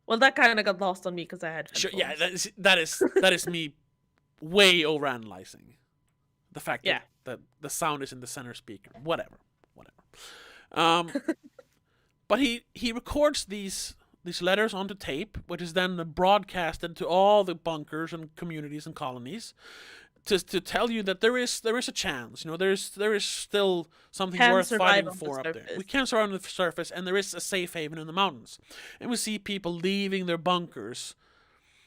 Well, that kind of got lost on me because I had headphones. Sure, yeah, that is me way overanalyzing the fact that the sound is in the center speaker. Whatever. But he records these letters onto tape, which is then broadcasted to all the bunkers and communities and colonies, to tell you that there is a chance. There is still something worth fighting for up there. We can survive on the surface, and there is a safe haven in the mountains. And we see people leaving their bunkers.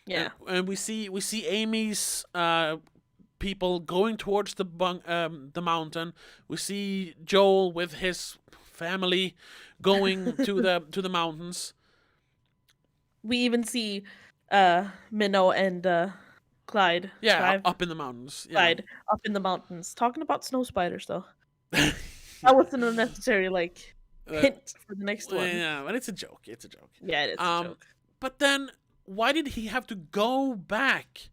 Yeah, and we see Amy's people going towards the mountain. We see Joel with his family going to the mountains. We even see Minnow and Clyde. Yeah, up in the mountains. Yeah. Clyde up in the mountains. Talking about snow spiders, though. That wasn't unnecessary. hint for the next one. Yeah, but it's a joke. It's a joke. Yeah, it's a joke. But then, why did he have to go back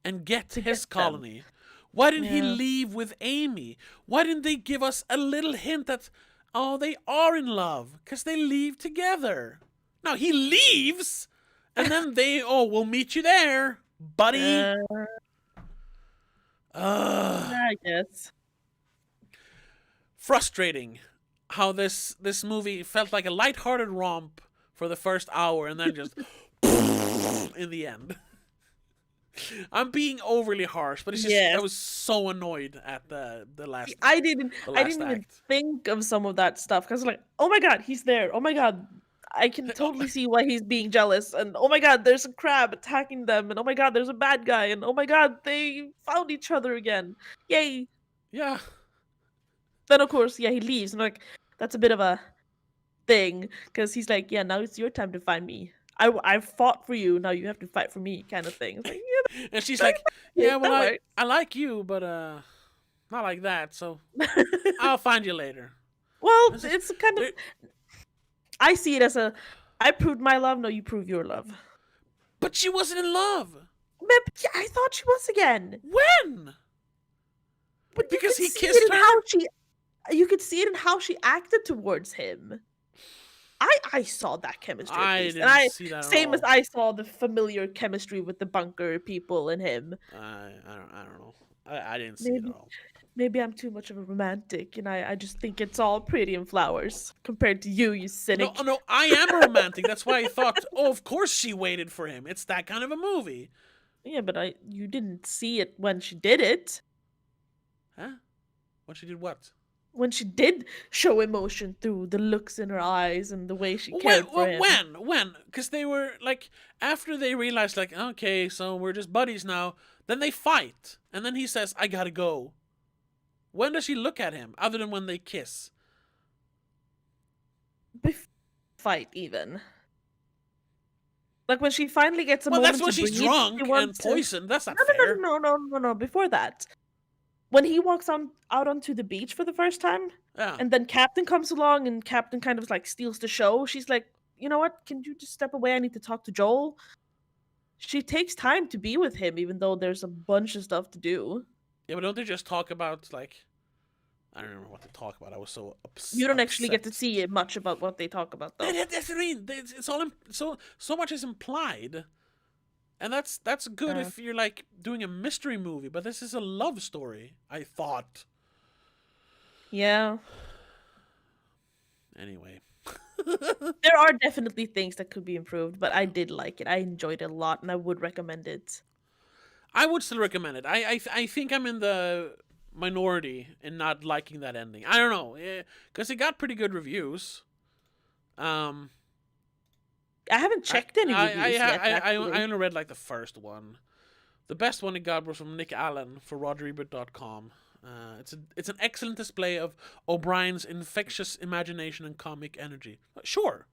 and get his colony? Why didn't he leave with Amy? Why didn't they give us a little hint that, oh, they are in love? Because they leave together. No, he leaves, and then we'll meet you there, buddy. I guess. Frustrating how this movie felt like a lighthearted romp for the first hour and then just in the end. I'm being overly harsh, but it's just I was so annoyed at the last. I didn't even think of some of that stuff because like, oh my god, he's there. Oh my god, I can totally see why he's being jealous. And oh my god, there's a crab attacking them. And oh my god, there's a bad guy. And oh my god, they found each other again. Yay! Yeah. Then of course, he leaves. And like, that's a bit of a thing because he's like, yeah, now it's your time to find me. I've fought for you. Now you have to fight for me, kind of thing. It's like, and she's like, yeah, well, I like you, but not like that. So I'll find you later. Well, it's kind of. I see it as I proved my love. No, you prove your love. But she wasn't in love. Yeah, I thought she was again. When? But because he kissed her. You could see it in how she acted towards him. I saw that chemistry. I didn't see that. Same as I saw the familiar chemistry with the bunker people and him. I don't know. I didn't see it at all. Maybe I'm too much of a romantic, and I just think it's all pretty and flowers compared to you cynic. No, I am a romantic. That's why I thought, of course she waited for him. It's that kind of a movie. Yeah, but you didn't see it when she did it. Huh? When she did what? When she did show emotion through the looks in her eyes and the way she cared for him. When? Because they were, like, after they realized, like, okay, so we're just buddies now, then they fight. And then he says, I gotta go. When does she look at him, other than when they kiss? Fight, even. Like, when she finally gets a moment that's when she's drunk and poisoned. That's not fair. No. Before that. When he walks out onto the beach for the first time, and then Captain comes along, and Captain kind of like steals the show. She's like, you know what? Can you just step away? I need to talk to Joel. She takes time to be with him, even though there's a bunch of stuff to do. Yeah, but don't they just talk about, like, I don't remember what they talk about. I was so upset. You don't actually get to see much about what they talk about, though. That's what I mean. It's all so much is implied. And that's good if you're, like, doing a mystery movie, but this is a love story, I thought. Yeah. Anyway. There are definitely things that could be improved, but I did like it. I enjoyed it a lot, and I would recommend it. I would still recommend it. I think I'm in the minority in not liking that ending. I don't know, because it got pretty good reviews. I haven't checked any reviews yet. I only read like the first one. The best one it got was from Nick Allen for RogerEbert.com. It's an excellent display of O'Brien's infectious imagination and comic energy. Sure,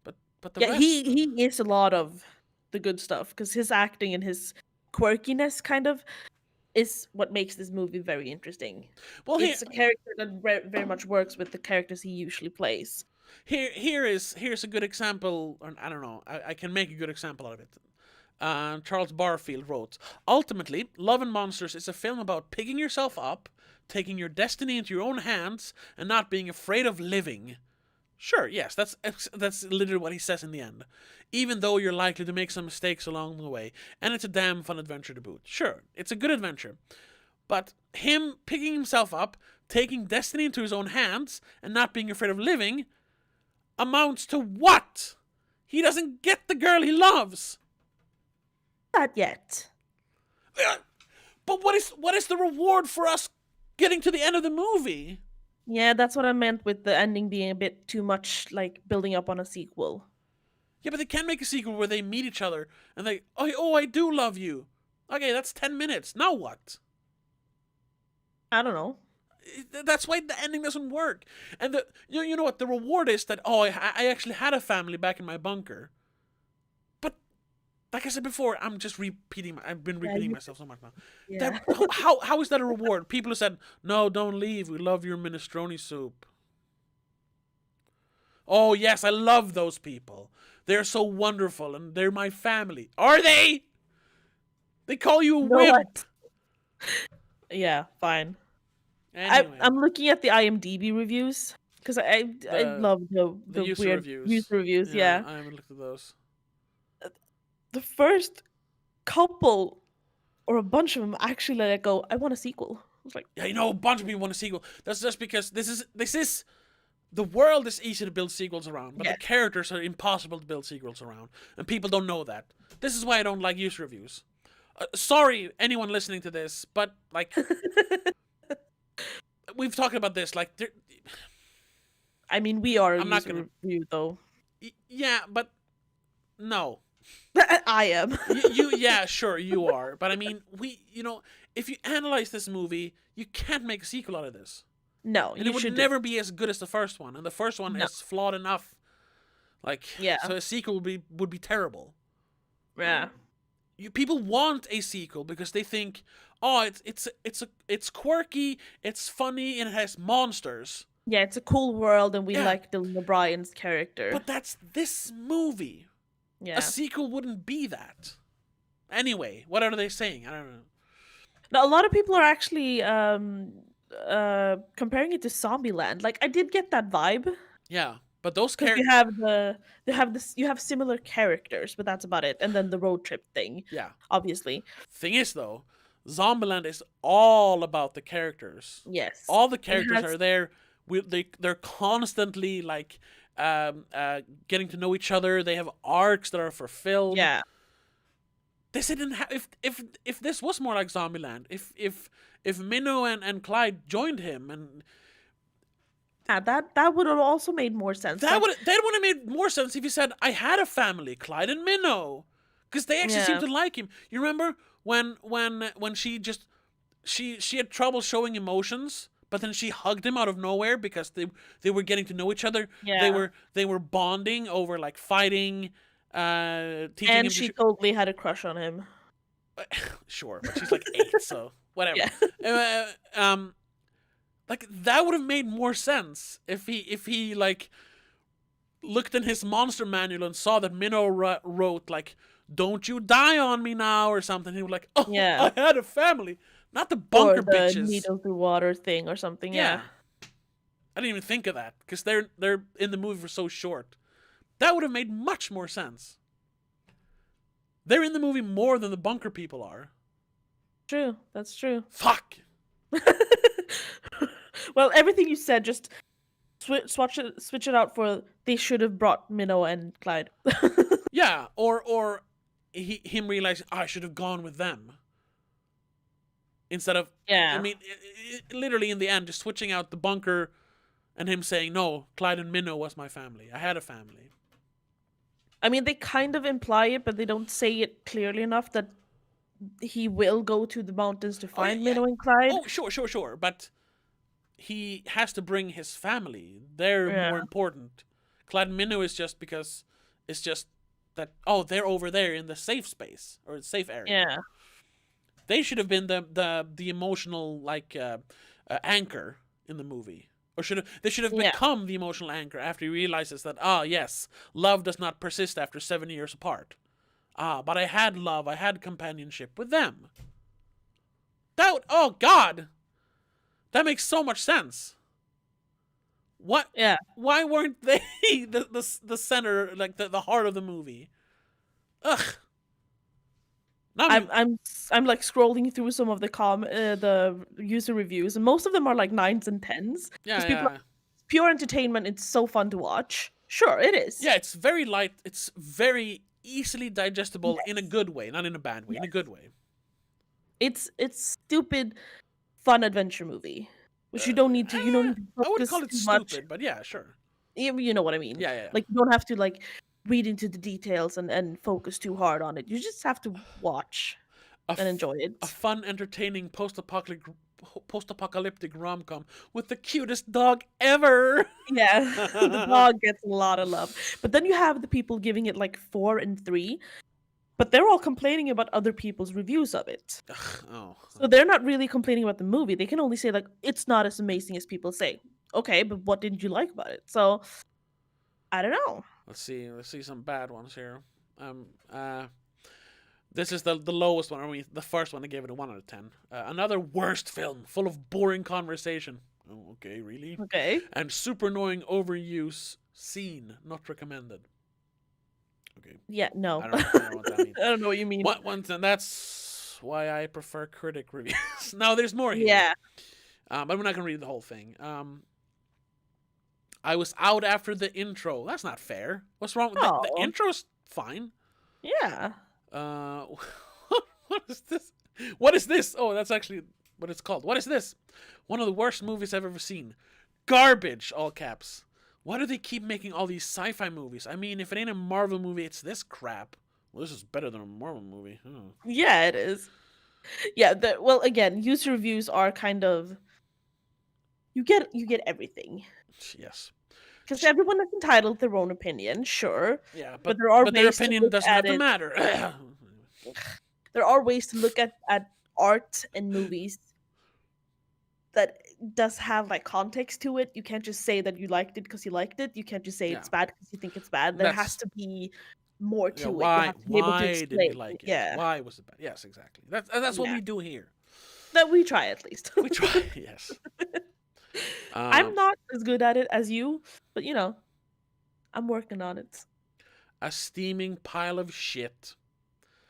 but the rest... he is a lot of the good stuff because his acting and his quirkiness kind of is what makes this movie very interesting. Well, it's a character that very much works with the characters he usually plays. Here's a good example. Or I don't know. I can make a good example out of it. Charles Barfield wrote, ultimately, Love and Monsters is a film about picking yourself up, taking your destiny into your own hands, and not being afraid of living. Sure, yes, that's literally what he says in the end. Even though you're likely to make some mistakes along the way, and it's a damn fun adventure to boot. Sure, it's a good adventure. But him picking himself up, taking destiny into his own hands, and not being afraid of living amounts to what? He doesn't get the girl he loves. Not yet. But what is the reward for us getting to the end of the movie? Yeah, that's what I meant with the ending being a bit too much like building up on a sequel. Yeah, but they can make a sequel where they meet each other and they, oh, I do love you. Okay, that's 10 minutes. Now what? I don't know. That's why the ending doesn't work. And you know what? The reward is that, I actually had a family back in my bunker. But, like I said before, I'm just repeating. I've been repeating myself so much now. Yeah. How is that a reward? People have said, no, don't leave. We love your minestrone soup. Oh, yes, I love those people. They're so wonderful and they're my family. Are they? They call you a No wimp. what? Yeah, fine. Anyway, I'm looking at the IMDb reviews because I the love the the user weird reviews. user reviews. Yeah, Yeah, I haven't looked at those. the first couple or a bunch of them actually let it go. I want a sequel. I was like, Yeah, a bunch of people want a sequel. That's just because this is the world is easy to build sequels around, but yeah. the characters are impossible to build sequels around, and people don't know that. This is why I don't like user reviews. Sorry, anyone listening to this, but like we've talked about this. Like, I mean, we are a I'm not user gonna. review though. Yeah, but no. I am. Yeah, sure, you are. But I mean, if you analyze this movie, you can't make a sequel out of this. No, And you it would should never be as good as the first one. And the first one No. is flawed enough. Like, Yeah. so a sequel would be terrible. Yeah. People want a sequel because they think, oh, it's quirky, it's funny, and it has monsters. Yeah, it's a cool world, and we Yeah. like Dylan O'Brien's character. But that's this movie. Yeah. A sequel wouldn't be that. Anyway, what are they saying? I don't know. Now, a lot of people are actually comparing it to Zombieland. Like, I did get that vibe Yeah, but those because characters. you have similar characters, but that's about it. And then the road trip thing, Yeah. obviously. Thing is, though, Zombieland is all about the characters. Yes. All the characters has- are there. They're constantly like getting to know each other. They have arcs that are fulfilled. Yeah. This didn't have if this was more like Zombieland. If Minnow and Clyde joined him, and Yeah, that would have also made more sense. that Like, would have made more sense if he said, I had a family, Clyde and Minnow, because they actually seem Yeah. to like him. You remember when she had trouble showing emotions, but then she hugged him out of nowhere because they were getting to know each other. Yeah. They were bonding over like fighting, teaching him and to she totally had a crush on him. sure, but she's like 8, so whatever. Yeah. Like that would have made more sense if he like looked in his monster manual and saw that Minnow wrote like, "Don't you die on me now" or something. He was like, "Oh, Yeah. I had a family, not the Or bunker the bitches." needle through water thing or something. Yeah. I didn't even think of that because they're in the movie for so short. That would have made much more sense. They're in the movie more than the bunker people are. True. That's true. Fuck. Well, everything you said, just switch it out for they should have brought Minnow and Clyde. Yeah, or him realizing I should have gone with them instead of Yeah. I mean, literally in the end, just switching out the bunker and him saying, "No, Clyde and Minnow was my family. I had a family." I mean, they kind of imply it, but they don't say it clearly enough that he will go to the mountains to find yeah. Minnow and Clyde. Oh, sure, but he has to bring his family. They're Yeah. more important. Clyde and Minnow is just because it's just that they're over there in the safe space or the safe area. Yeah. They should have been the emotional like anchor in the movie, or they should have Yeah. become the emotional anchor after he realizes that yes, love does not persist after 7 years apart. But I had love, I had companionship with them. Oh God, that makes so much sense. What? Yeah. Why weren't they the center, like the heart of the movie? Ugh. Now I'm like scrolling through some of the user reviews, and most of them are like 9s and 10s. yeah, 'Cause people yeah. are pure entertainment. It's so fun to watch. Sure, it is. Yeah, it's very light. It's very easily digestible in a good way, not in a bad way. In a good way. It's stupid, fun adventure movie, which you don't need to. You don't need to I wouldn't focus call it too much. stupid, but yeah, sure. You know what I mean. Yeah. Like, you don't have to like read into the details and focus too hard on it. You just have to watch and enjoy it. A fun, entertaining post-apocalyptic rom-com with the cutest dog ever. Yeah, the dog gets a lot of love. But then you have the people giving it like 4 and 3, but they're all complaining about other people's reviews of it. Oh. So they're not really complaining about the movie. They can only say like it's not as amazing as people say. Okay, but what didn't you like about it? So I don't know. Let's see some bad ones here. This is the lowest one. I mean, the first one I gave it a 1 out of 10. Another worst film, full of boring conversation. Oh, okay, really? Okay. And super annoying overuse scene, not recommended. Okay. Yeah, no. I don't know what that means. I don't know what you mean. And that's why I prefer critic reviews. Now, there's more here. Yeah. But we're not going to read the whole thing. I was out after the intro. That's not fair. What's wrong with the intro's fine. Yeah. What is this? What is this? Oh, that's actually what it's called. What is this? One of the worst movies I've ever seen. Garbage, all caps. Why do they keep making all these sci-fi movies? I mean, if it ain't a Marvel movie, it's this crap. Well, this is better than a Marvel movie. Yeah, it is. Yeah, well, again, user reviews are kind of you get everything. Yes. Because everyone is entitled to their own opinion, sure. Yeah, but there are but ways their opinion doesn't have to it. matter. There are ways to look at art and movies that does have like context to it. You can't just say that you liked it because you liked it. You can't just say it's bad because you think it's bad. There has to be more to it. Why? You have to be able to Why explain. did you like it? Yeah. Why was it bad? Yes, exactly. That's what we do here. That we try at least. We try. Yes. I'm not as good at it as you, but I'm working on it. A steaming pile of shit.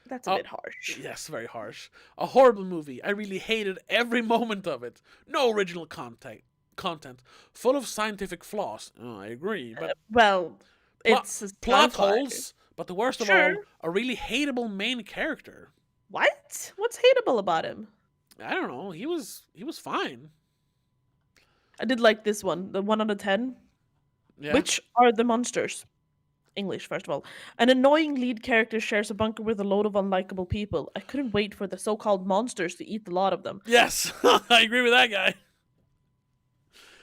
That's a bit harsh. Yes, very harsh. A horrible movie. I really hated every moment of it. No original content. Full of scientific flaws. Oh, I agree. But it's plot holes. But the worst of all, a really hateable main character. What? What's hateable about him? I don't know. He was fine. I did like this one, the 1 out of 10. Yeah. Which are the monsters? English, first of all. An annoying lead character shares a bunker with a load of unlikable people. I couldn't wait for the so-called monsters to eat the lot of them. Yes, I agree with that guy.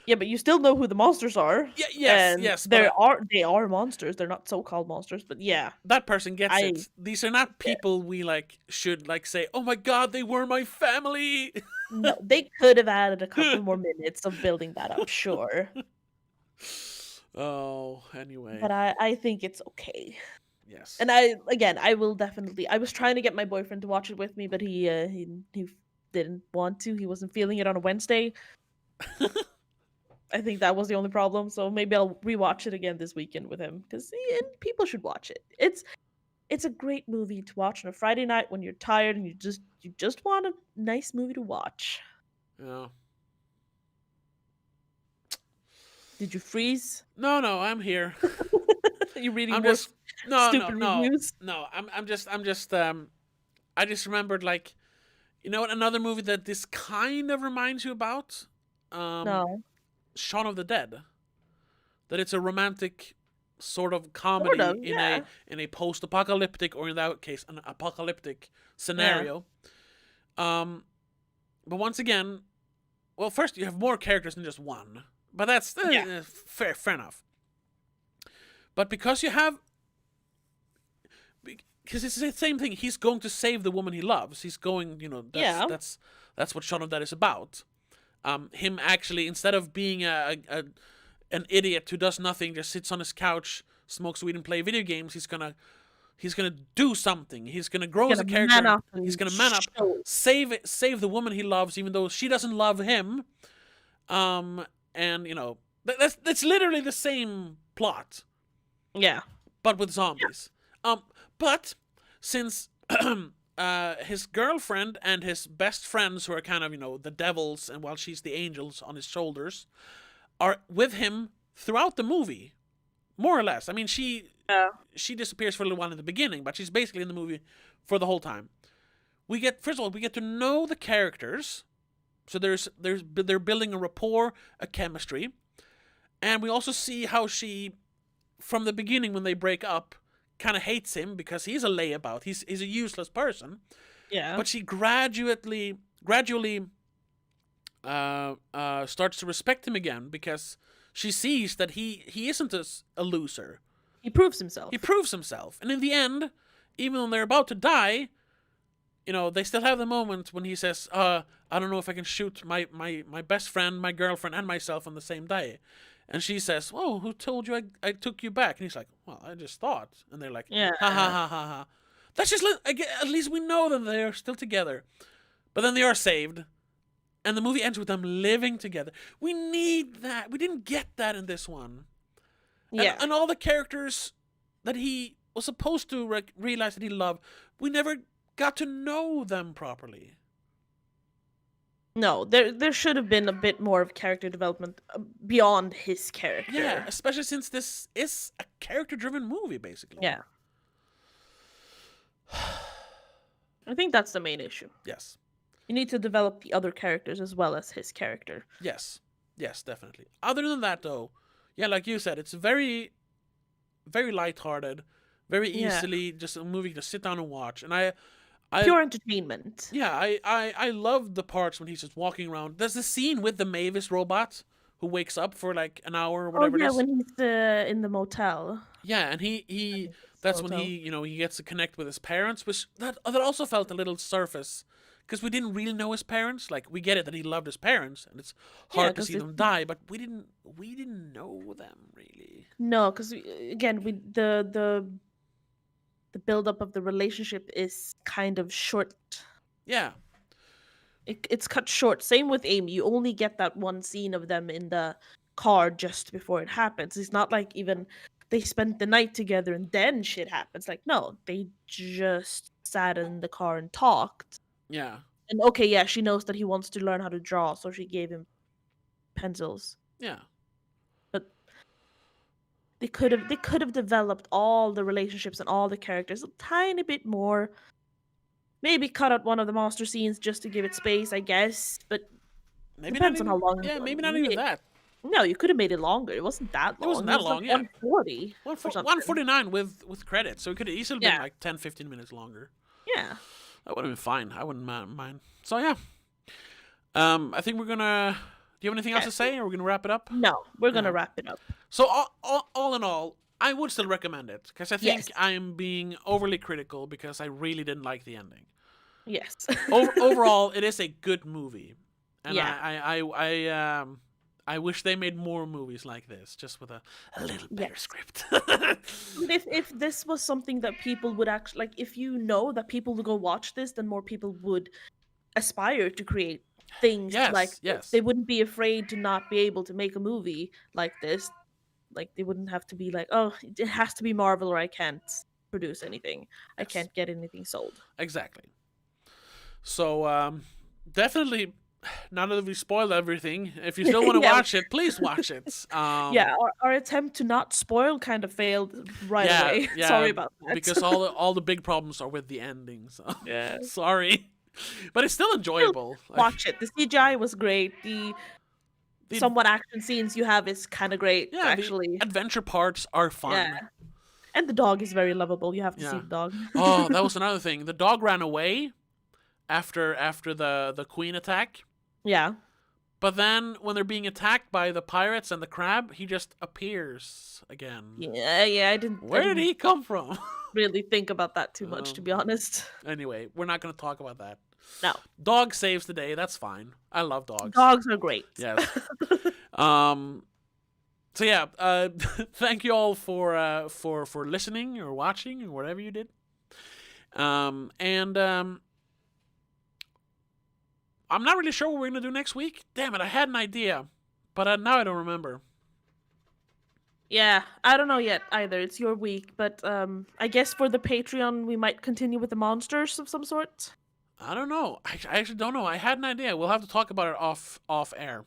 Yeah, but you still know who the monsters are. Yeah, yes. They are monsters. They're not so-called monsters, but yeah. That person gets it. These are not people we should say, "Oh my god, they were my family." No, they could have added a couple more minutes of building that up, sure. Oh, anyway. But I think it's okay. Yes. And I will definitely. I was trying to get my boyfriend to watch it with me, but he didn't want to. He wasn't feeling it on a Wednesday. I think that was the only problem. So maybe I'll rewatch it again this weekend with him because people should watch it. It's a great movie to watch on a Friday night when you're tired and you just want a nice movie to watch. Yeah. Did you freeze? No, I'm here. You reading stupid reviews? No, I'm just I just remembered another movie that this kind of reminds you about? No. Shaun of the Dead. That it's a romantic sort of comedy in a post-apocalyptic, or in that case an apocalyptic scenario. But once again, well, first you have more characters than just one. But that's fair enough. But because it's the same thing. He's going to save the woman he loves. He's going, that's what Shaun of the Dead is about. Him actually, instead of being an idiot who does nothing, just sits on his couch, smokes weed, and play video games, he's gonna do something. He's gonna grow as a character. He's gonna man up, save the woman he loves, even though she doesn't love him. And that's literally the same plot. Yeah. But with zombies. But since his girlfriend and his best friends, who are kind of, the devils, and while she's the angels on his shoulders, are with him throughout the movie, more or less. I mean, she disappears for a little while in the beginning, but she's basically in the movie for the whole time. First of all, we get to know the characters. So they're building a rapport, a chemistry, and we also see how she, from the beginning when they break up, kind of hates him because he's a layabout. He's a useless person. Yeah. But she gradually starts to respect him again because she sees that he isn't a loser. He proves himself. And in the end, even when they're about to die, they still have the moment when he says, I don't know if I can shoot my best friend, my girlfriend, and myself on the same day. And she says, "Oh, who told you I took you back?" And he's like, "Well, I just thought." And they're like, Yeah. "Ha ha ha ha ha." That's just at least we know that they are still together. But then they are saved, and the movie ends with them living together. We need that. We didn't get that in this one. Yeah. And all the characters that he was supposed to realize that he loved, we never got to know them properly. No, there should have been a bit more of character development beyond his character. Yeah, especially since this is a character-driven movie, basically. Yeah. I think that's the main issue. Yes. You need to develop the other characters as well as his character. Yes. Yes, definitely. Other than that, though, yeah, like you said, it's very, very lighthearted, very easily just a movie to sit down and watch. And I pure entertainment. Yeah, I love the parts when he's just walking around. There's the scene with the Mavis robot who wakes up for like an hour or whatever it is. When he's in the motel. Yeah, and he that's when he gets to connect with his parents, which that also felt a little surface. Because we didn't really know his parents. Like, we get it that he loved his parents, and it's hard to see them die, but we didn't know them really. No, because again, the build-up of the relationship is kind of short. Yeah. It's cut short. Same with Amy. You only get that one scene of them in the car just before it happens. It's not like even they spent the night together and then shit happens. Like, no, they just sat in the car and talked. Yeah. And okay, yeah, she knows that he wants to learn how to draw, so she gave him pencils. Yeah. But they could have developed all the relationships and all the characters a tiny bit more. Maybe cut out one of the monster scenes just to give it space, I guess. But maybe depends on how long. Yeah, maybe not even that. No, you could have made it longer. It wasn't that long. It wasn't that long, like 140. 149 with credits, so it could have easily been like 10-15 minutes longer. Yeah. That would have been fine. I wouldn't mind. So yeah. I think we're gonna. Do you have anything else to say, or we're gonna wrap it up? No, we're gonna wrap it up. So all in all, I would still recommend it because I think I'm being overly critical because I really didn't like the ending. Yes. Overall, it is a good movie, and yeah. I wish they made more movies like this, just with a little better script. if this was something that people would actually like, if you know that people would go watch this, then more people would aspire to create things like this. They wouldn't be afraid to not be able to make a movie like this. Like, they wouldn't have to be like, oh, it has to be Marvel or I can't produce anything. I can't get anything sold. Exactly. So definitely, now that we spoiled everything, if you still want to watch it, please watch it. Our attempt to not spoil kind of failed right away. Yeah, sorry about that. Because all the big problems are with the ending. So sorry, but it's still enjoyable. Watch it. The CGI was great. The somewhat action scenes you have is kind of great. Yeah, actually, the adventure parts are fun. Yeah. And the dog is very lovable. You have to see the dog. Oh, that was another thing. The dog ran away after the queen attack. Yeah. But then when they're being attacked by the pirates and the crab, he just appears again. Yeah, I didn't. Where did he come from? Really think about that too much, to be honest. Anyway, we're not going to talk about that. No. Dog saves the day. That's fine. I love dogs. Dogs are great. Yes. So yeah, thank you all for listening or watching or whatever you did. I'm not really sure what we're gonna do next week. Damn it, I had an idea, but now I don't remember. Yeah, I don't know yet either. It's your week, but I guess for the Patreon we might continue with the monsters of some sort. I don't know. I actually don't know. I had an idea. We'll have to talk about it off air.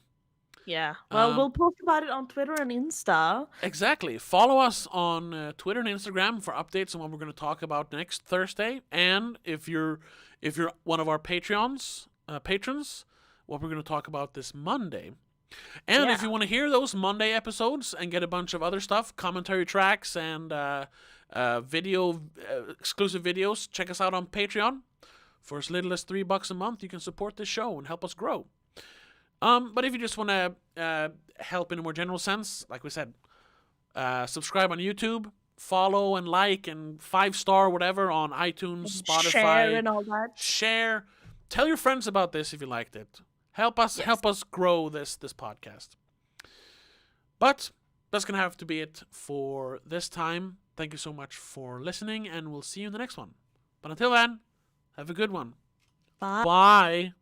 Yeah. Well, we'll post about it on Twitter and Insta. Exactly. Follow us on Twitter and Instagram for updates on what we're going to talk about next Thursday. And if you're one of our patrons, what we're going to talk about this Monday. And if you want to hear those Monday episodes and get a bunch of other stuff, commentary tracks and video exclusive videos, check us out on Patreon. For as little as $3 a month, you can support this show and help us grow. But if you just want to help in a more general sense, like we said, subscribe on YouTube, follow and like and 5-star whatever on iTunes, Spotify. Share and all that. Share. Tell your friends about this if you liked it. Help us grow this podcast. But that's going to have to be it for this time. Thank you so much for listening, and we'll see you in the next one. But until then, have a good one. Bye. Bye.